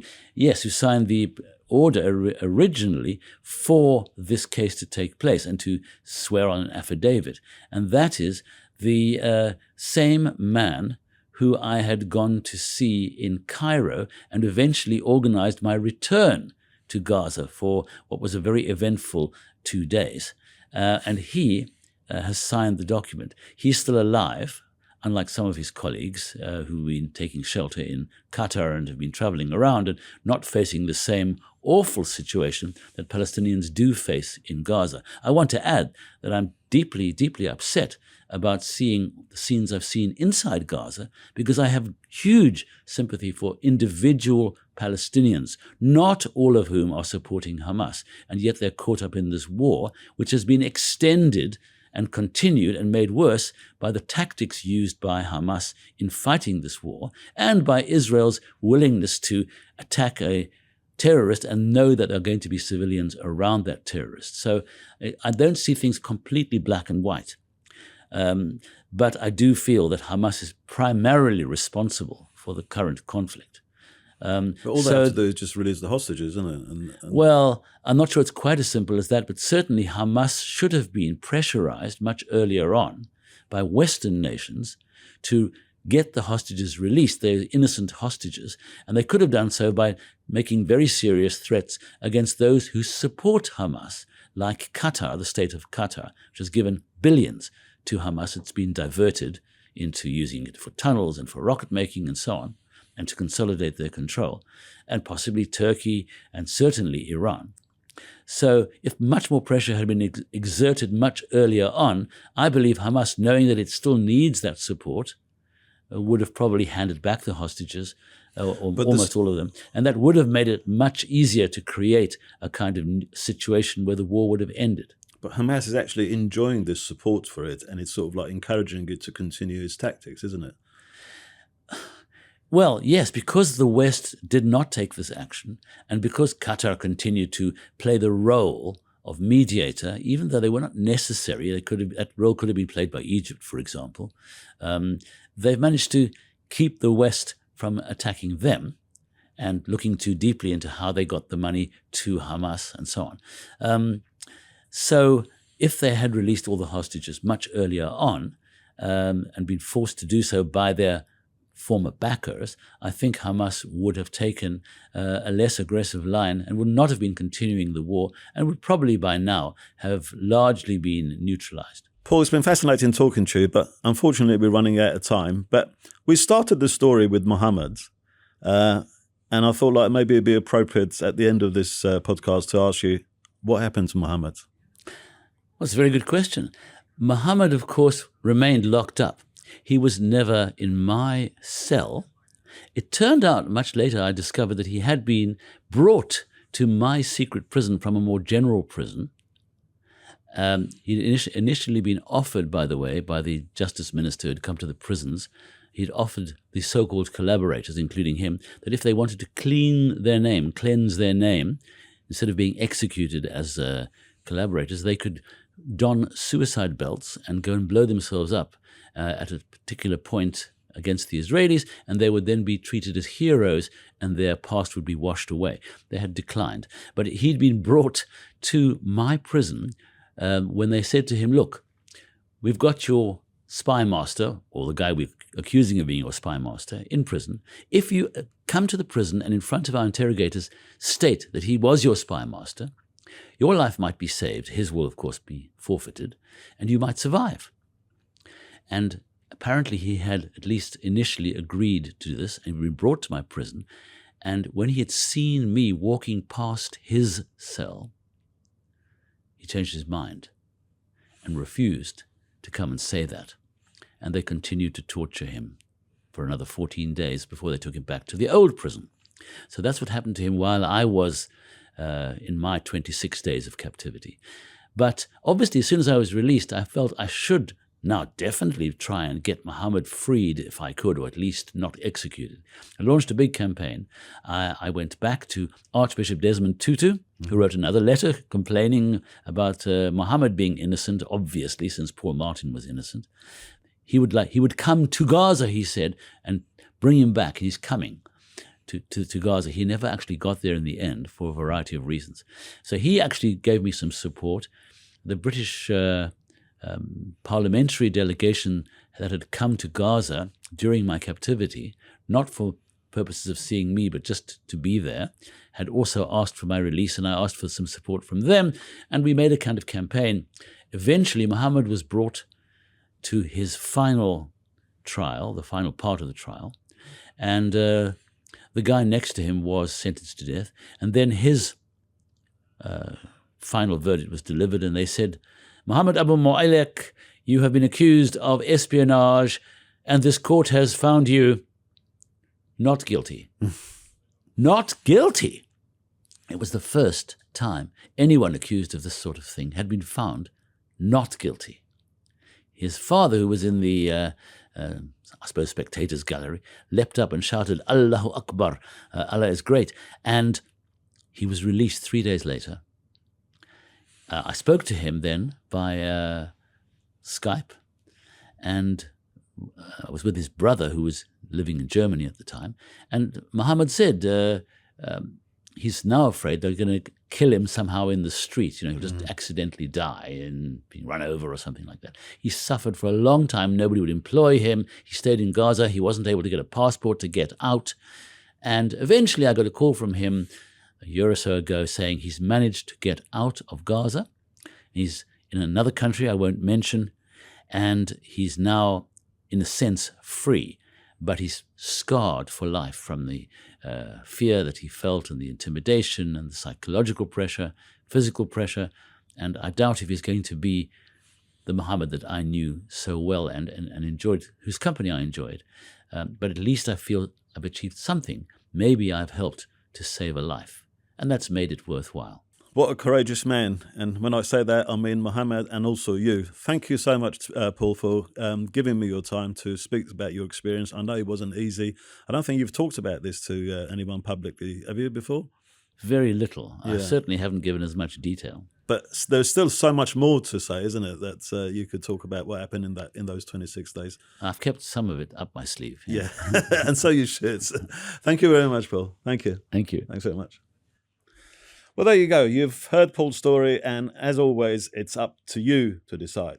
Speaker 1: signed the order originally for this case to take place and to swear on an affidavit. And that is the same man who I had gone to see in Cairo and eventually organized my return to Gaza for what was a very eventful 2 days. And he has signed the document. He's still alive, unlike some of his colleagues who've been taking shelter in Qatar and have been traveling around and not facing the same awful situation that Palestinians do face in Gaza. I want to add that I'm deeply, deeply upset about seeing the scenes I've seen inside Gaza because I have huge sympathy for individual Palestinians, not all of whom are supporting Hamas, and yet they're caught up in this war, which has been extended and continued and made worse by the tactics used by Hamas in fighting this war and by Israel's willingness to attack a terrorist and know that there are going to be civilians around that terrorist. So I don't see things completely black and white. But I do feel that Hamas is primarily responsible for the current conflict.
Speaker 2: But all they have to do is just release the hostages, isn't it?
Speaker 1: Well, I'm not sure it's quite as simple as that, but certainly Hamas should have been pressurized much earlier on by Western nations to get the hostages released. They're innocent hostages. And they could have done so by making very serious threats against those who support Hamas, like Qatar, the state of Qatar, which has given billions to Hamas. It's been diverted into using it for tunnels and for rocket making and so on, and to consolidate their control, and possibly Turkey and certainly Iran. So if much more pressure had been exerted much earlier on, I believe Hamas, knowing that it still needs that support, would have probably handed back the hostages, or almost all of them. And that would have made it much easier to create a kind of situation where the war would have ended.
Speaker 2: But Hamas is actually enjoying this support for it, and it's sort of like encouraging it to continue its tactics, isn't it?
Speaker 1: Well, yes, because the West did not take this action, and because Qatar continued to play the role of mediator, even though they were not necessary, that role could have been played by Egypt, for example, they've managed to keep the West from attacking them and looking too deeply into how they got the money to Hamas and so on. So if they had released all the hostages much earlier on and been forced to do so by their former backers, I think Hamas would have taken a less aggressive line and would not have been continuing the war, and would probably by now have largely been neutralized.
Speaker 2: Paul, it's been fascinating talking to you, but unfortunately we're running out of time. But we started the story with Mohammed, and I thought like maybe it'd be appropriate at the end of this podcast to ask you, what happened to Mohammed?
Speaker 1: Well, it's a very good question. Mohammed, of course, remained locked up. He was never in my cell. It turned out, much later, I discovered that he had been brought to my secret prison from a more general prison. He'd initially been offered, by the way, by the justice minister who had come to the prisons, he'd offered the so-called collaborators, including him, that if they wanted to cleanse their name, instead of being executed as collaborators, they could don suicide belts and go and blow themselves up at a particular point against the Israelis, and they would then be treated as heroes and their past would be washed away. They had declined. But he'd been brought to my prison when they said to him, look, we've got your spy master, or the guy we're accusing of being your spy master, in prison. If you come to the prison and in front of our interrogators state that he was your spy master, your life might be saved, his will, of course, be forfeited, and you might survive. And apparently he had at least initially agreed to this and been brought to my prison. And when he had seen me walking past his cell, he changed his mind and refused to come and say that. And they continued to torture him for another 14 days before they took him back to the old prison. So that's what happened to him while I was in my 26 days of captivity. But obviously, as soon as I was released, I felt I should now definitely try and get Mohammed freed if I could, or at least not executed. I launched a big campaign. I went back to Archbishop Desmond Tutu, who wrote another letter complaining about Mohammed being innocent, obviously, since Paul Martin was innocent. He would come to Gaza, he said, and bring him back. He's coming to Gaza. He never actually got there in the end for a variety of reasons. So he actually gave me some support. The British parliamentary delegation that had come to Gaza during my captivity, not for purposes of seeing me, but just to be there, had also asked for my release, and I asked for some support from them, and we made a kind of campaign. Eventually, Mohammed was brought to his final trial, the final part of the trial, and the guy next to him was sentenced to death, and then his final verdict was delivered, and they said, Mohammed Abu Mu'allaq, you have been accused of espionage, and this court has found you not guilty. Not guilty. It was the first time anyone accused of this sort of thing had been found not guilty. His father, who was in the, I suppose, spectators' gallery, leapt up and shouted, Allahu Akbar, Allah is great. And he was released 3 days later. I spoke to him then by Skype, and I was with his brother who was living in Germany at the time. And Mohammed said he's now afraid they're going to kill him somehow in the street. He'll just accidentally die and being run over or something like that. He suffered for a long time. Nobody would employ him. He stayed in Gaza. He wasn't able to get a passport to get out. And eventually I got a call from him a year or so ago saying he's managed to get out of Gaza. He's in another country I won't mention, and he's now, in a sense, free. But he's scarred for life from the fear that he felt and the intimidation and the psychological pressure, physical pressure. And I doubt if he's going to be the Muhammad that I knew so well and enjoyed, whose company I enjoyed. But at least I feel I've achieved something. Maybe I've helped to save a life. And that's made it worthwhile.
Speaker 2: What a courageous man. And when I say that, I mean Muhammad and also you. Thank you so much, Paul, for giving me your time to speak about your experience. I know it wasn't easy. I don't think you've talked about this to anyone publicly. Have you before?
Speaker 1: Very little.
Speaker 2: Yeah.
Speaker 1: I certainly haven't given as much detail.
Speaker 2: But there's still so much more to say, isn't it, that you could talk about what happened in those 26 days.
Speaker 1: I've kept some of it up my sleeve.
Speaker 2: Yeah, and so you should. Thank you very much, Paul. Thank you.
Speaker 1: Thank you.
Speaker 2: Thanks very much. Well, there you go. You've heard Paul's story, and as always, it's up to you to decide.